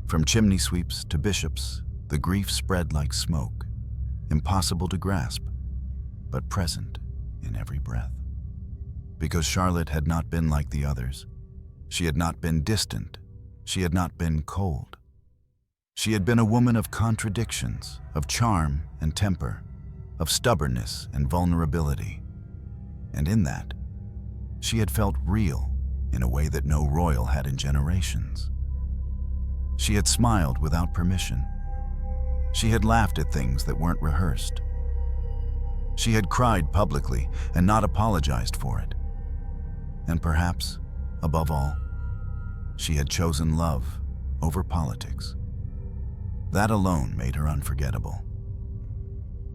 from chimney sweeps to bishops, the grief spread like smoke, impossible to grasp, but present in every breath. Because Charlotte had not been like the others. She had not been distant. She had not been cold. She had been a woman of contradictions, of charm and temper, of stubbornness and vulnerability. And in that, she had felt real in a way that no royal had in generations. She had smiled without permission. She had laughed at things that weren't rehearsed. She had cried publicly and not apologized for it. And perhaps, above all, she had chosen love over politics. That alone made her unforgettable.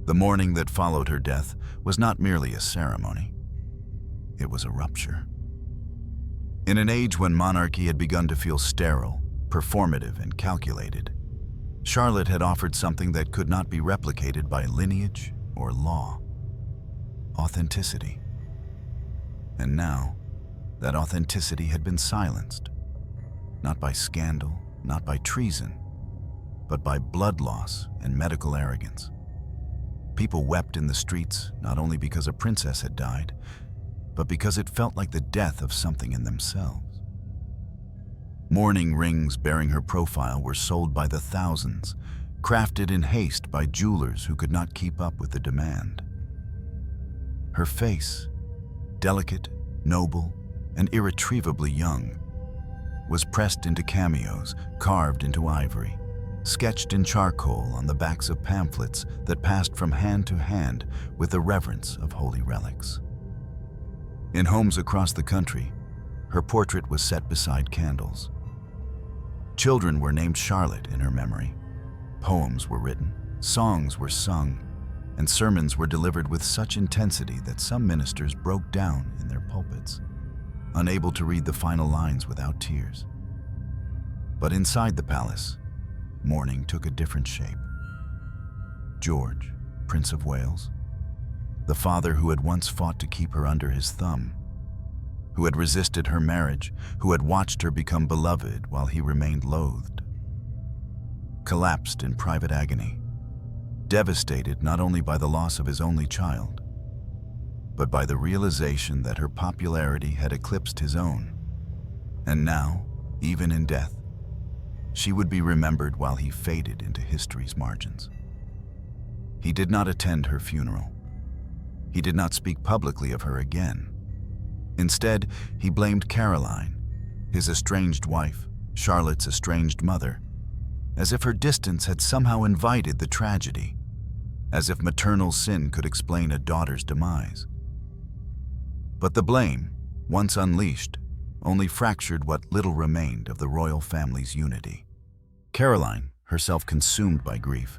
The morning that followed her death was not merely a ceremony. It was a rupture. In an age when monarchy had begun to feel sterile, performative, and calculated, Charlotte had offered something that could not be replicated by lineage or law: authenticity. And now, that authenticity had been silenced, not by scandal, not by treason, but by blood loss and medical arrogance. People wept in the streets not only because a princess had died, but because it felt like the death of something in themselves. Mourning rings bearing her profile were sold by the thousands, crafted in haste by jewelers who could not keep up with the demand. Her face, delicate, noble, and irretrievably young, was pressed into cameos, carved into ivory, sketched in charcoal on the backs of pamphlets that passed from hand to hand with the reverence of holy relics. In homes across the country, her portrait was set beside candles. Children were named Charlotte in her memory. Poems were written, songs were sung, and sermons were delivered with such intensity that some ministers broke down in their pulpits. unable to read the final lines without tears. But inside the palace, mourning took a different shape. George, Prince of Wales, the father who had once fought to keep her under his thumb, who had resisted her marriage, who had watched her become beloved while he remained loathed, collapsed in private agony, devastated not only by the loss of his only child, but by the realization that her popularity had eclipsed his own. And now, even in death, she would be remembered while he faded into history's margins. He did not attend her funeral. He did not speak publicly of her again. Instead, he blamed Caroline, his estranged wife, Charlotte's estranged mother, as if her distance had somehow invited the tragedy, as if maternal sin could explain a daughter's demise. But the blame, once unleashed, only fractured what little remained of the royal family's unity. Caroline, herself consumed by grief,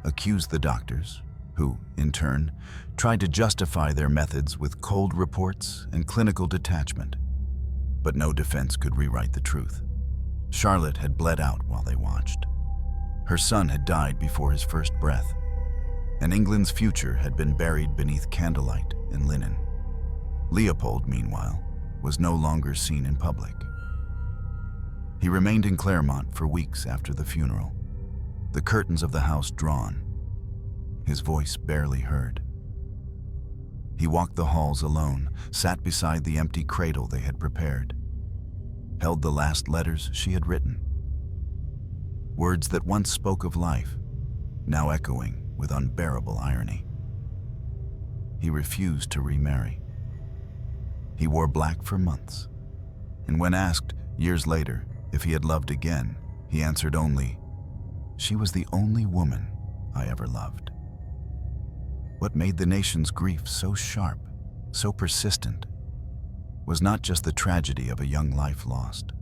accused the doctors, who, in turn, tried to justify their methods with cold reports and clinical detachment. But no defense could rewrite the truth. Charlotte had bled out while they watched. Her son had died before his first breath, and England's future had been buried beneath candlelight and linen. Leopold, meanwhile, was no longer seen in public. He remained in Claremont for weeks after the funeral, the curtains of the house drawn, his voice barely heard. He walked the halls alone, sat beside the empty cradle they had prepared, held the last letters she had written. Words that once spoke of life, now echoing with unbearable irony. He refused to remarry. He wore black for months, and when asked, years later, if he had loved again, he answered only, "She was the only woman I ever loved." What made the nation's grief so sharp, so persistent, was not just the tragedy of a young life lost.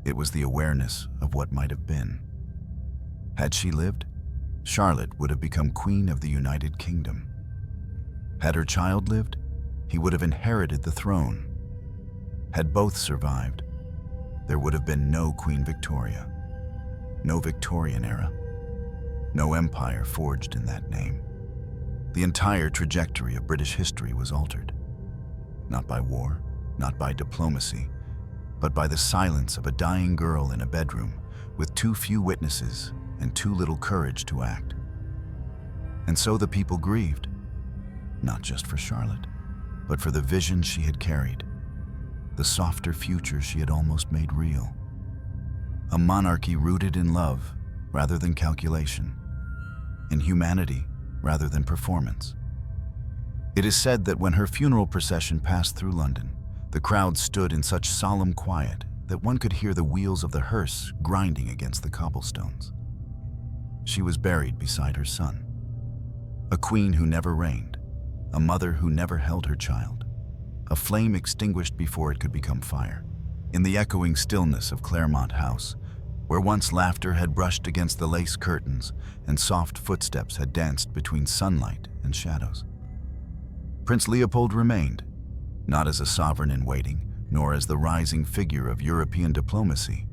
It was the awareness of what might have been. Had she lived, Charlotte would have become Queen of the United Kingdom. Had her child lived, he would have inherited the throne. Had both survived, there would have been no Queen Victoria, no Victorian era, no empire forged in that name. The entire trajectory of British history was altered, not by war, not by diplomacy, but by the silence of a dying girl in a bedroom with too few witnesses and too little courage to act. And so the people grieved, not just for Charlotte, but for the vision she had carried, the softer future she had almost made real. A monarchy rooted in love rather than calculation, in humanity rather than performance. It is said that when her funeral procession passed through London, the crowd stood in such solemn quiet that one could hear the wheels of the hearse grinding against the cobblestones. She was buried beside her son, a queen who never reigned, a mother who never held her child, a flame extinguished before it could become fire. In the echoing stillness of Claremont House, where once laughter had brushed against the lace curtains and soft footsteps had danced between sunlight and shadows, Prince Leopold remained, not as a sovereign in waiting, nor as the rising figure of European diplomacy,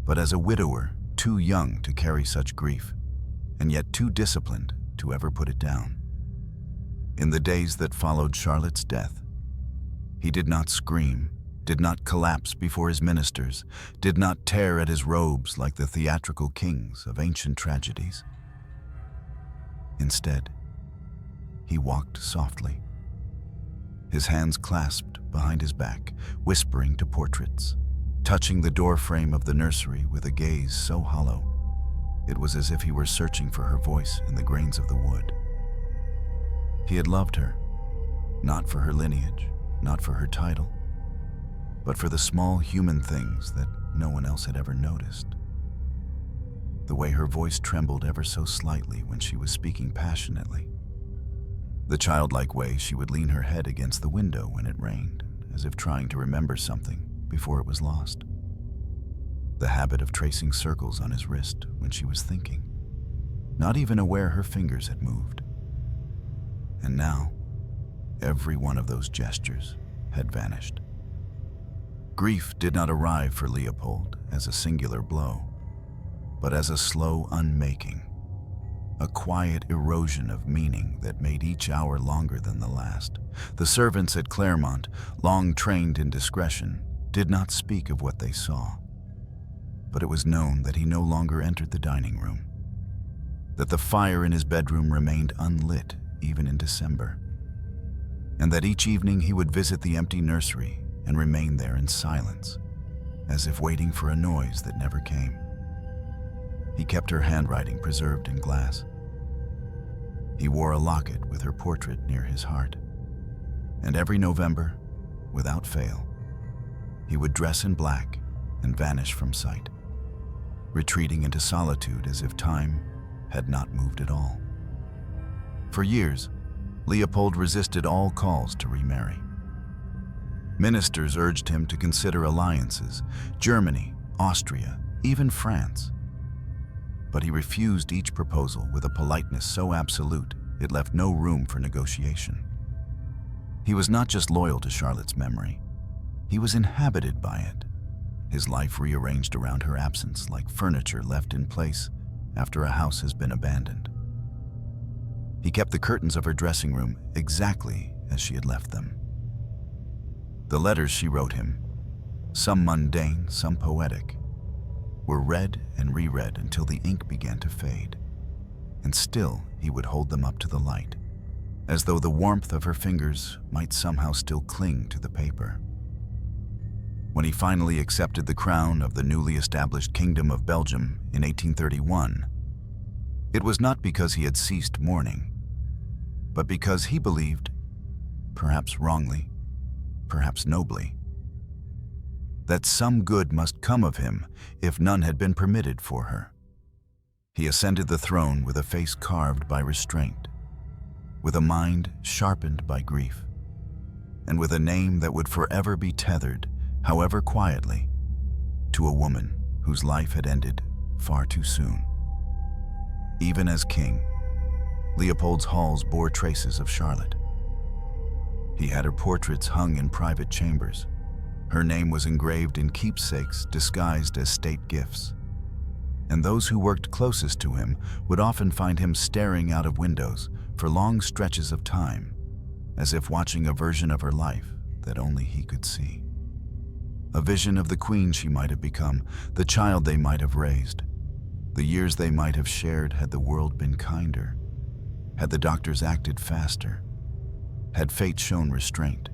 but as a widower too young to carry such grief, and yet too disciplined to ever put it down. In the days that followed Charlotte's death, he did not scream, did not collapse before his ministers, did not tear at his robes like the theatrical kings of ancient tragedies. Instead, he walked softly, his hands clasped behind his back, whispering to portraits, touching the doorframe of the nursery with a gaze so hollow, it was as if he were searching for her voice in the grains of the wood. He had loved her, not for her lineage, not for her title, but for the small human things that no one else had ever noticed. The way her voice trembled ever so slightly when she was speaking passionately. The childlike way she would lean her head against the window when it rained, as if trying to remember something before it was lost. The habit of tracing circles on his wrist when she was thinking, not even aware her fingers had moved. And now, every one of those gestures had vanished. Grief did not arrive for Leopold as a singular blow, but as a slow unmaking, a quiet erosion of meaning that made each hour longer than the last. The servants at Claremont, long trained in discretion, did not speak of what they saw, but it was known that he no longer entered the dining room, that the fire in his bedroom remained unlit even in December, and that each evening he would visit the empty nursery and remain there in silence, as if waiting for a noise that never came. He kept her handwriting preserved in glass. He wore a locket with her portrait near his heart, and every November, without fail, he would dress in black and vanish from sight, retreating into solitude as if time had not moved at all. For years, Leopold resisted all calls to remarry. Ministers urged him to consider alliances, Germany, Austria, even France. But he refused each proposal with a politeness so absolute it left no room for negotiation. He was not just loyal to Charlotte's memory, he was inhabited by it, his life rearranged around her absence like furniture left in place after a house has been abandoned. He kept the curtains of her dressing room exactly as she had left them. The letters she wrote him, some mundane, some poetic, were read and reread until the ink began to fade, and still he would hold them up to the light, as though the warmth of her fingers might somehow still cling to the paper. When he finally accepted the crown of the newly established Kingdom of Belgium in 1831, it was not because he had ceased mourning, but because he believed, perhaps wrongly, perhaps nobly, that some good must come of him if none had been permitted for her. He ascended the throne with a face carved by restraint, with a mind sharpened by grief, and with a name that would forever be tethered, however quietly, to a woman whose life had ended far too soon. Even as king, Leopold's halls bore traces of Charlotte. He had her portraits hung in private chambers. Her name was engraved in keepsakes disguised as state gifts. And those who worked closest to him would often find him staring out of windows for long stretches of time, as if watching a version of her life that only he could see. A vision of the queen she might have become, the child they might have raised, the years they might have shared had the world been kinder, had the doctors acted faster, had fate shown restraint.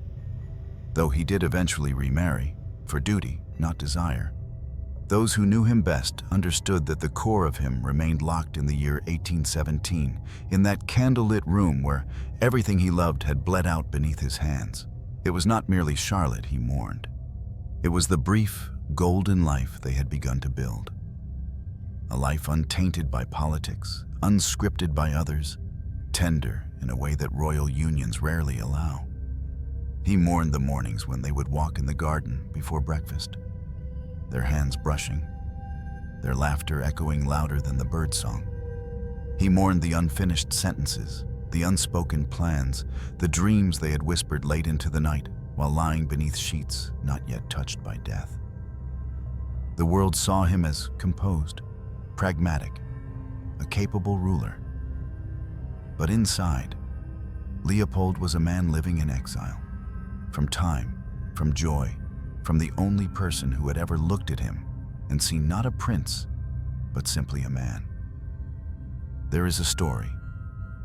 Though he did eventually remarry, for duty, not desire, those who knew him best understood that the core of him remained locked in the year 1817, in that candlelit room where everything he loved had bled out beneath his hands. It was not merely Charlotte he mourned. It was the brief, golden life they had begun to build. A life untainted by politics, unscripted by others, tender in a way that royal unions rarely allow. He mourned the mornings when they would walk in the garden before breakfast, their hands brushing, their laughter echoing louder than the birdsong. He mourned the unfinished sentences, the unspoken plans, the dreams they had whispered late into the night while lying beneath sheets not yet touched by death. The world saw him as composed, pragmatic, a capable ruler. But inside, Leopold was a man living in exile. From time, from joy, from the only person who had ever looked at him and seen not a prince, but simply a man. There is a story,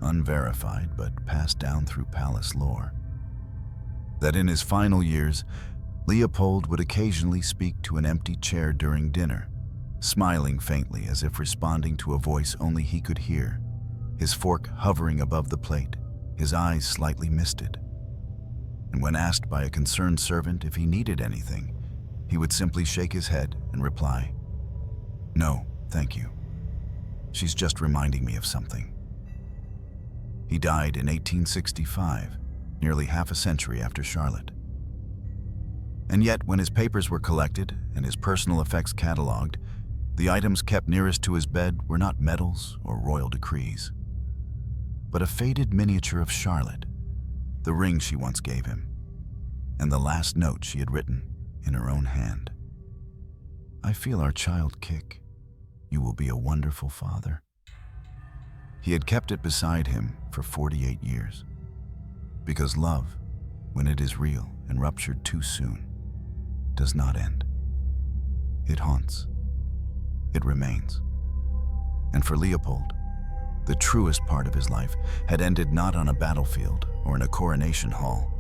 unverified but passed down through palace lore, that in his final years, Leopold would occasionally speak to an empty chair during dinner, smiling faintly as if responding to a voice only he could hear, his fork hovering above the plate, his eyes slightly misted. And when asked by a concerned servant if he needed anything, he would simply shake his head and reply, "No, thank you. She's just reminding me of something." He died in 1865, nearly half a century after Charlotte. And yet, when his papers were collected and his personal effects catalogued, the items kept nearest to his bed were not medals or royal decrees, but a faded miniature of Charlotte, the ring she once gave him, and the last note she had written in her own hand. "I feel our child kick. You will be a wonderful father." He had kept it beside him for 48 years. Because love, when it is real and ruptured too soon, does not end. It haunts. It remains. And for Leopold, the truest part of his life had ended not on a battlefield or in a coronation hall,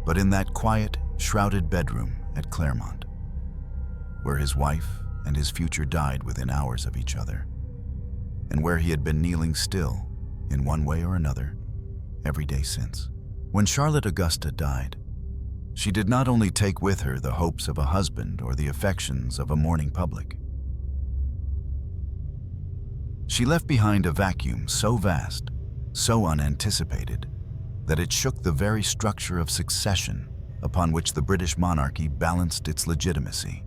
but in that quiet, shrouded bedroom at Claremont, where his wife and his future died within hours of each other, and where he had been kneeling still, in one way or another, every day since. When Charlotte Augusta died, she did not only take with her the hopes of a husband or the affections of a mourning public. She left behind a vacuum so vast, so unanticipated, that it shook the very structure of succession upon which the British monarchy balanced its legitimacy,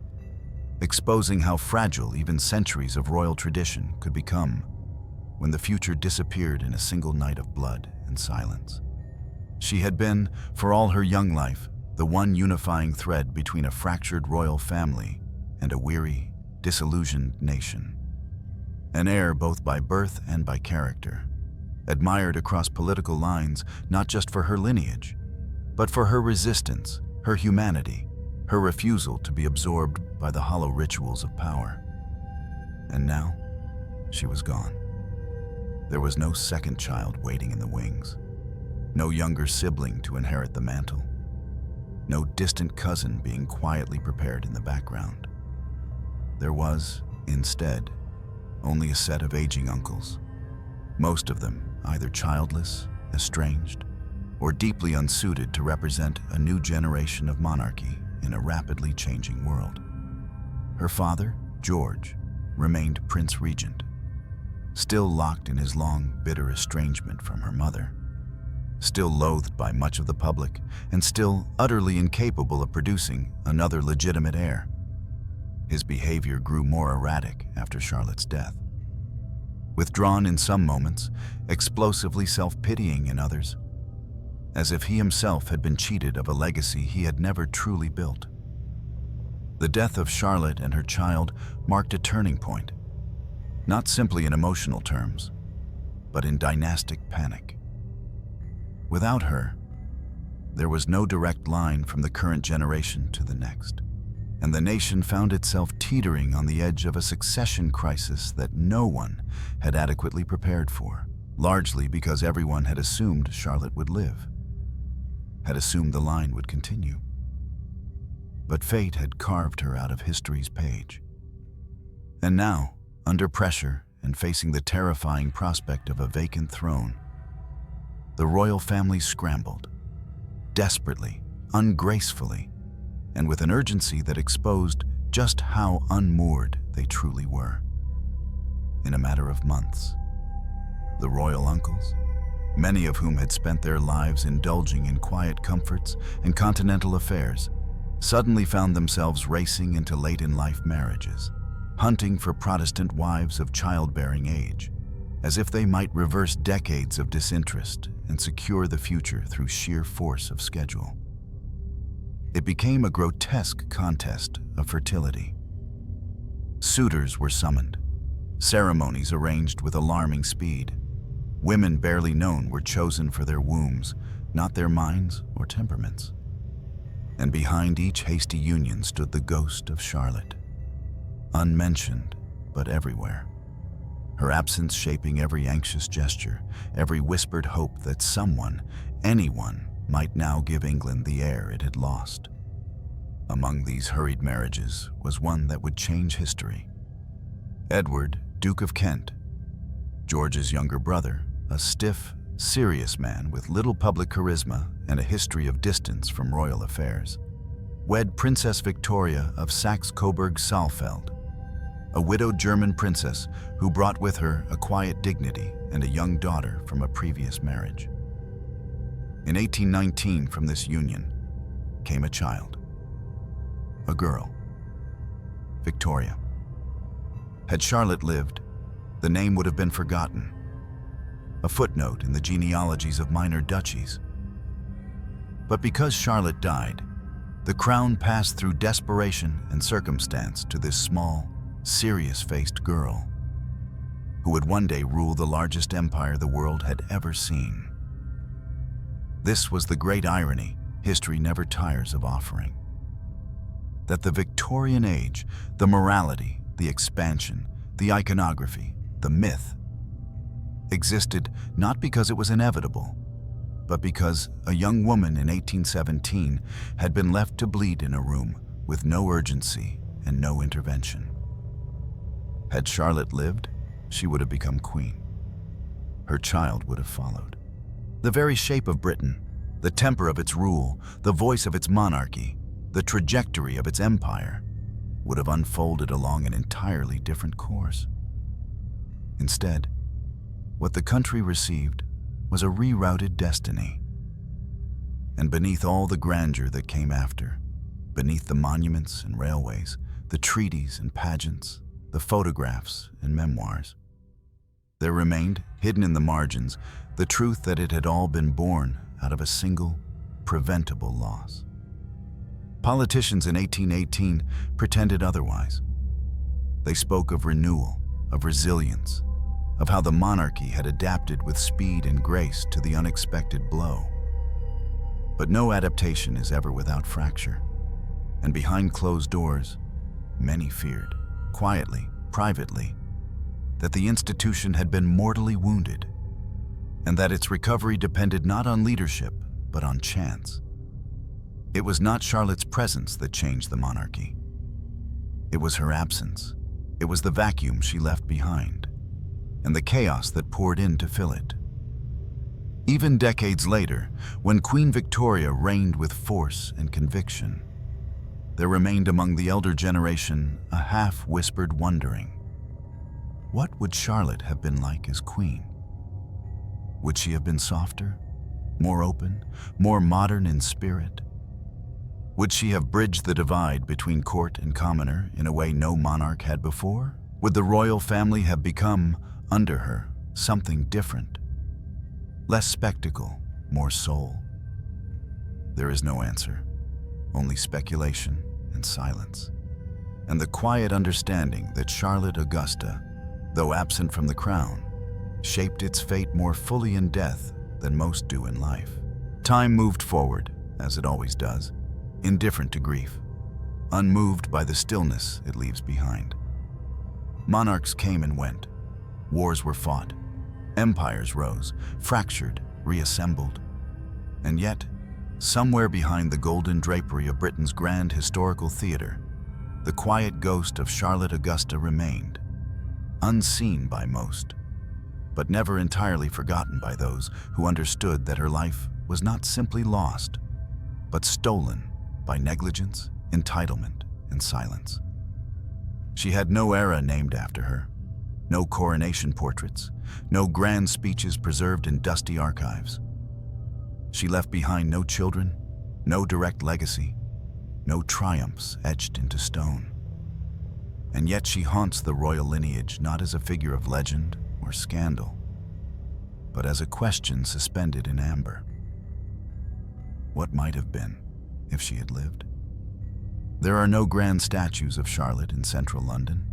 exposing how fragile even centuries of royal tradition could become when the future disappeared in a single night of blood and silence. She had been, for all her young life, the one unifying thread between a fractured royal family and a weary, disillusioned nation. An heir both by birth and by character, admired across political lines not just for her lineage, but for her resistance, her humanity, her refusal to be absorbed by the hollow rituals of power. And now, she was gone. There was no second child waiting in the wings, no younger sibling to inherit the mantle, no distant cousin being quietly prepared in the background. There was, instead, only a set of aging uncles, most of them either childless, estranged, or deeply unsuited to represent a new generation of monarchy in a rapidly changing world. Her father, George, remained Prince Regent, still locked in his long, bitter estrangement from her mother, still loathed by much of the public, and still utterly incapable of producing another legitimate heir. His behavior grew more erratic after Charlotte's death. Withdrawn in some moments, explosively self-pitying in others, as if he himself had been cheated of a legacy he had never truly built. The death of Charlotte and her child marked a turning point, not simply in emotional terms, but in dynastic panic. Without her, there was no direct line from the current generation to the next, and the nation found itself teetering on the edge of a succession crisis that no one had adequately prepared for, largely because everyone had assumed Charlotte would live, had assumed the line would continue. But fate had carved her out of history's page. And now, under pressure and facing the terrifying prospect of a vacant throne, the royal family scrambled, desperately, ungracefully, and with an urgency that exposed just how unmoored they truly were. In a matter of months, the royal uncles, many of whom had spent their lives indulging in quiet comforts and continental affairs, suddenly found themselves racing into late-in-life marriages, hunting for Protestant wives of childbearing age, as if they might reverse decades of disinterest and secure the future through sheer force of schedule. It became a grotesque contest of fertility. Suitors were summoned, ceremonies arranged with alarming speed. Women barely known were chosen for their wombs, not their minds or temperaments. And behind each hasty union stood the ghost of Charlotte, unmentioned but everywhere, her absence shaping every anxious gesture, every whispered hope that someone, anyone, might now give England the heir it had lost. Among these hurried marriages was one that would change history. Edward, Duke of Kent, George's younger brother, a stiff, serious man with little public charisma and a history of distance from royal affairs, wed Princess Victoria of Saxe-Coburg-Saalfeld, a widowed German princess who brought with her a quiet dignity and a young daughter from a previous marriage. In 1819, from this union came a child, a girl, Victoria. Had Charlotte lived, the name would have been forgotten, a footnote in the genealogies of minor duchies. But because Charlotte died, The crown passed through desperation and circumstance to this small, serious-faced girl who would one day rule the largest empire the world had ever seen. This was the great irony history never tires of offering. That the Victorian age, the morality, the expansion, the iconography, the myth, existed not because it was inevitable, but because a young woman in 1817 had been left to bleed in a room with no urgency and no intervention. Had Charlotte lived, she would have become queen. Her child would have followed. The very shape of Britain, the temper of its rule, the voice of its monarchy, the trajectory of its empire, would have unfolded along an entirely different course. Instead, what the country received was a rerouted destiny. And beneath all the grandeur that came after, beneath the monuments and railways, the treaties and pageants, the photographs and memoirs, there remained, hidden in the margins, the truth that it had all been born out of a single, preventable loss. Politicians in 1818 pretended otherwise. They spoke of renewal, of resilience, of how the monarchy had adapted with speed and grace to the unexpected blow. But no adaptation is ever without fracture, and behind closed doors, many feared, quietly, privately, that the institution had been mortally wounded, and that its recovery depended not on leadership, but on chance. It was not Charlotte's presence that changed the monarchy. It was her absence. It was the vacuum she left behind, and the chaos that poured in to fill it. Even decades later, when Queen Victoria reigned with force and conviction, there remained among the elder generation a half-whispered wondering. What would Charlotte have been like as queen? Would she have been softer, more open, more modern in spirit? Would she have bridged the divide between court and commoner in a way no monarch had before? Would the royal family have become, under her, something different? Less spectacle, more soul? There is no answer, only speculation and silence, and the quiet understanding that Charlotte Augusta, though absent from the crown, shaped its fate more fully in death than most do in life. Time moved forward, as it always does, indifferent to grief, unmoved by the stillness it leaves behind. Monarchs came and went. Wars were fought. Empires rose, fractured, reassembled. And yet, somewhere behind the golden drapery of Britain's grand historical theater, the quiet ghost of Charlotte Augusta remained, unseen by most, but never entirely forgotten by those who understood that her life was not simply lost, but stolen by negligence, entitlement, and silence. She had no era named after her, no coronation portraits, no grand speeches preserved in dusty archives. She left behind no children, no direct legacy, no triumphs etched into stone. And yet she haunts the royal lineage not as a figure of legend or scandal, but as a question suspended in amber. What might have been if she had lived? There are no grand statues of Charlotte in central London.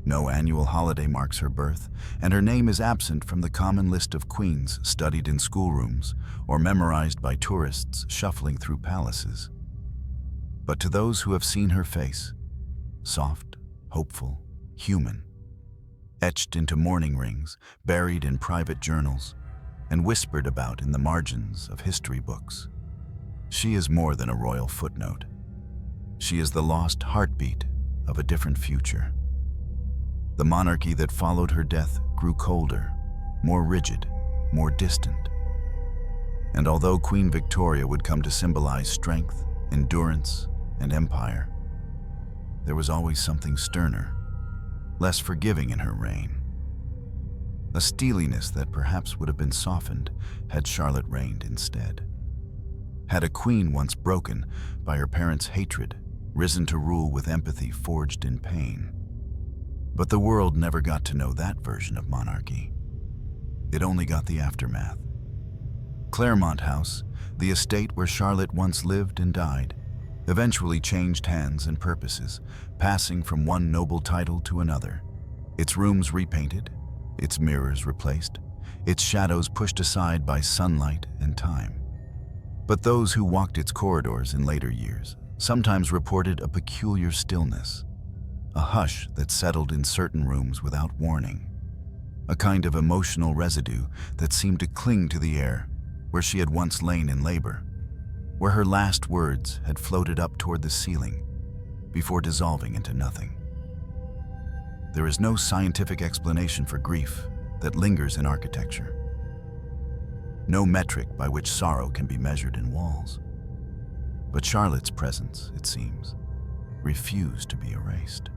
No annual holiday marks her birth, and her name is absent from the common list of queens studied in schoolrooms or memorized by tourists shuffling through palaces. But to those who have seen her face, soft, hopeful, human, etched into mourning rings, buried in private journals, and whispered about in the margins of history books, she is more than a royal footnote. She is the lost heartbeat of a different future. The monarchy that followed her death grew colder, more rigid, more distant. And although Queen Victoria would come to symbolize strength, endurance, and empire, there was always something sterner, less forgiving in her reign. A steeliness that perhaps would have been softened had Charlotte reigned instead. Had a queen once broken by her parents' hatred risen to rule with empathy forged in pain. But the world never got to know that version of monarchy. It only got the aftermath. Claremont House, the estate where Charlotte once lived and died, eventually changed hands and purposes, passing from one noble title to another. Its rooms repainted, its mirrors replaced, its shadows pushed aside by sunlight and time. But those who walked its corridors in later years sometimes reported a peculiar stillness, a hush that settled in certain rooms without warning, a kind of emotional residue that seemed to cling to the air where she had once lain in labor, where her last words had floated up toward the ceiling before dissolving into nothing. There is no scientific explanation for grief that lingers in architecture, no metric by which sorrow can be measured in walls. But Charlotte's presence, it seems, refused to be erased.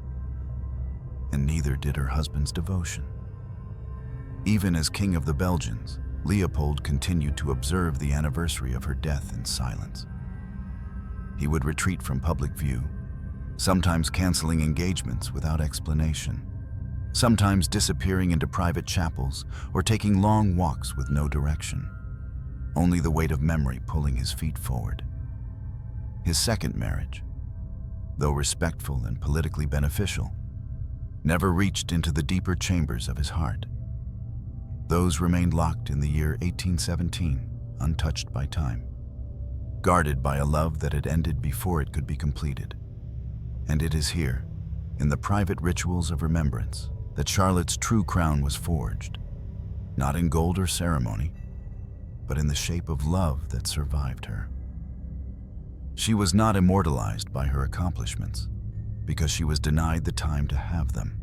And neither did her husband's devotion. Even as King of the Belgians, Leopold continued to observe the anniversary of her death in silence. He would retreat from public view, sometimes canceling engagements without explanation, sometimes disappearing into private chapels or taking long walks with no direction, only the weight of memory pulling his feet forward. His second marriage, though respectful and politically beneficial, never reached into the deeper chambers of his heart. Those remained locked in the year 1817, untouched by time, guarded by a love that had ended before it could be completed. And it is here, in the private rituals of remembrance, that Charlotte's true crown was forged, not in gold or ceremony, but in the shape of love that survived her. She was not immortalized by her accomplishments, because she was denied the time to have them.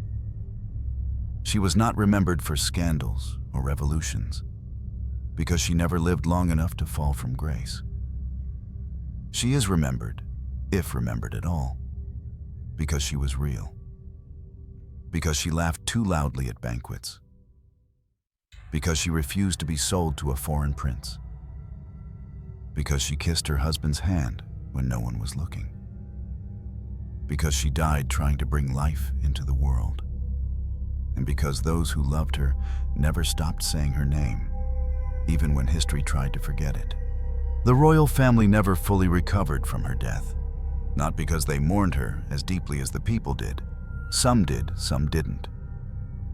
She was not remembered for scandals or revolutions, because she never lived long enough to fall from grace. She is remembered, if remembered at all, because she was real, because she laughed too loudly at banquets, because she refused to be sold to a foreign prince, because she kissed her husband's hand when no one was looking, because she died trying to bring life into the world, and because those who loved her never stopped saying her name, even when history tried to forget it. The royal family never fully recovered from her death, not because they mourned her as deeply as the people did. Some did, some didn't.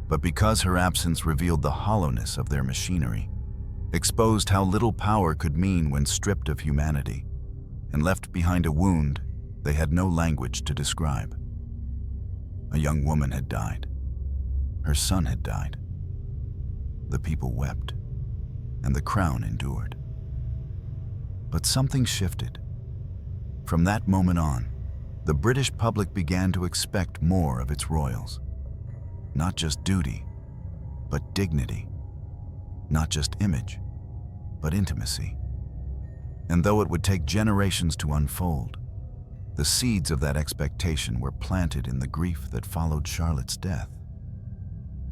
But because her absence revealed the hollowness of their machinery, exposed how little power could mean when stripped of humanity, and left behind a wound they had no language to describe. A young woman had died. Her son had died. The people wept, and the crown endured. But something shifted. From that moment on, the British public began to expect more of its royals. Not just duty, but dignity. Not just image, but intimacy. And though it would take generations to unfold, the seeds of that expectation were planted in the grief that followed Charlotte's death.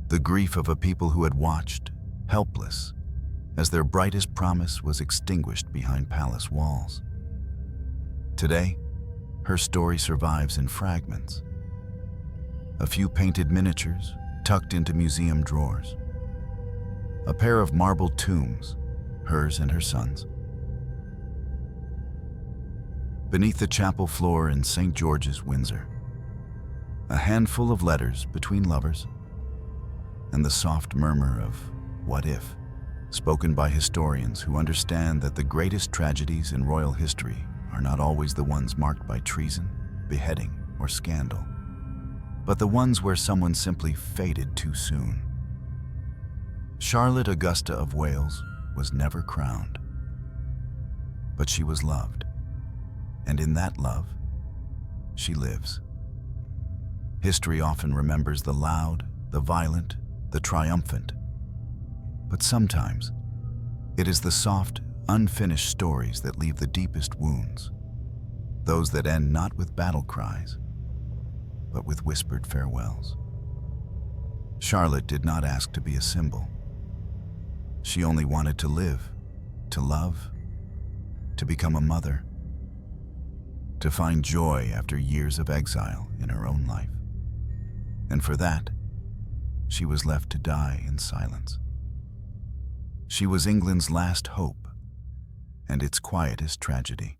The grief of a people who had watched, helpless, as their brightest promise was extinguished behind palace walls. Today, her story survives in fragments. A few painted miniatures tucked into museum drawers. A pair of marble tombs, hers and her son's. Beneath the chapel floor in St. George's, Windsor, a handful of letters between lovers, and the soft murmur of "what if," spoken by historians who understand that the greatest tragedies in royal history are not always the ones marked by treason, beheading, or scandal, but the ones where someone simply faded too soon. Charlotte Augusta of Wales was never crowned, but she was loved. And in that love, she lives. History often remembers the loud, the violent, the triumphant. But sometimes, it is the soft, unfinished stories that leave the deepest wounds. Those that end not with battle cries, but with whispered farewells. Charlotte did not ask to be a symbol. She only wanted to live, to love, to become a mother, to find joy after years of exile in her own life. And for that, she was left to die in silence. She was England's last hope and its quietest tragedy.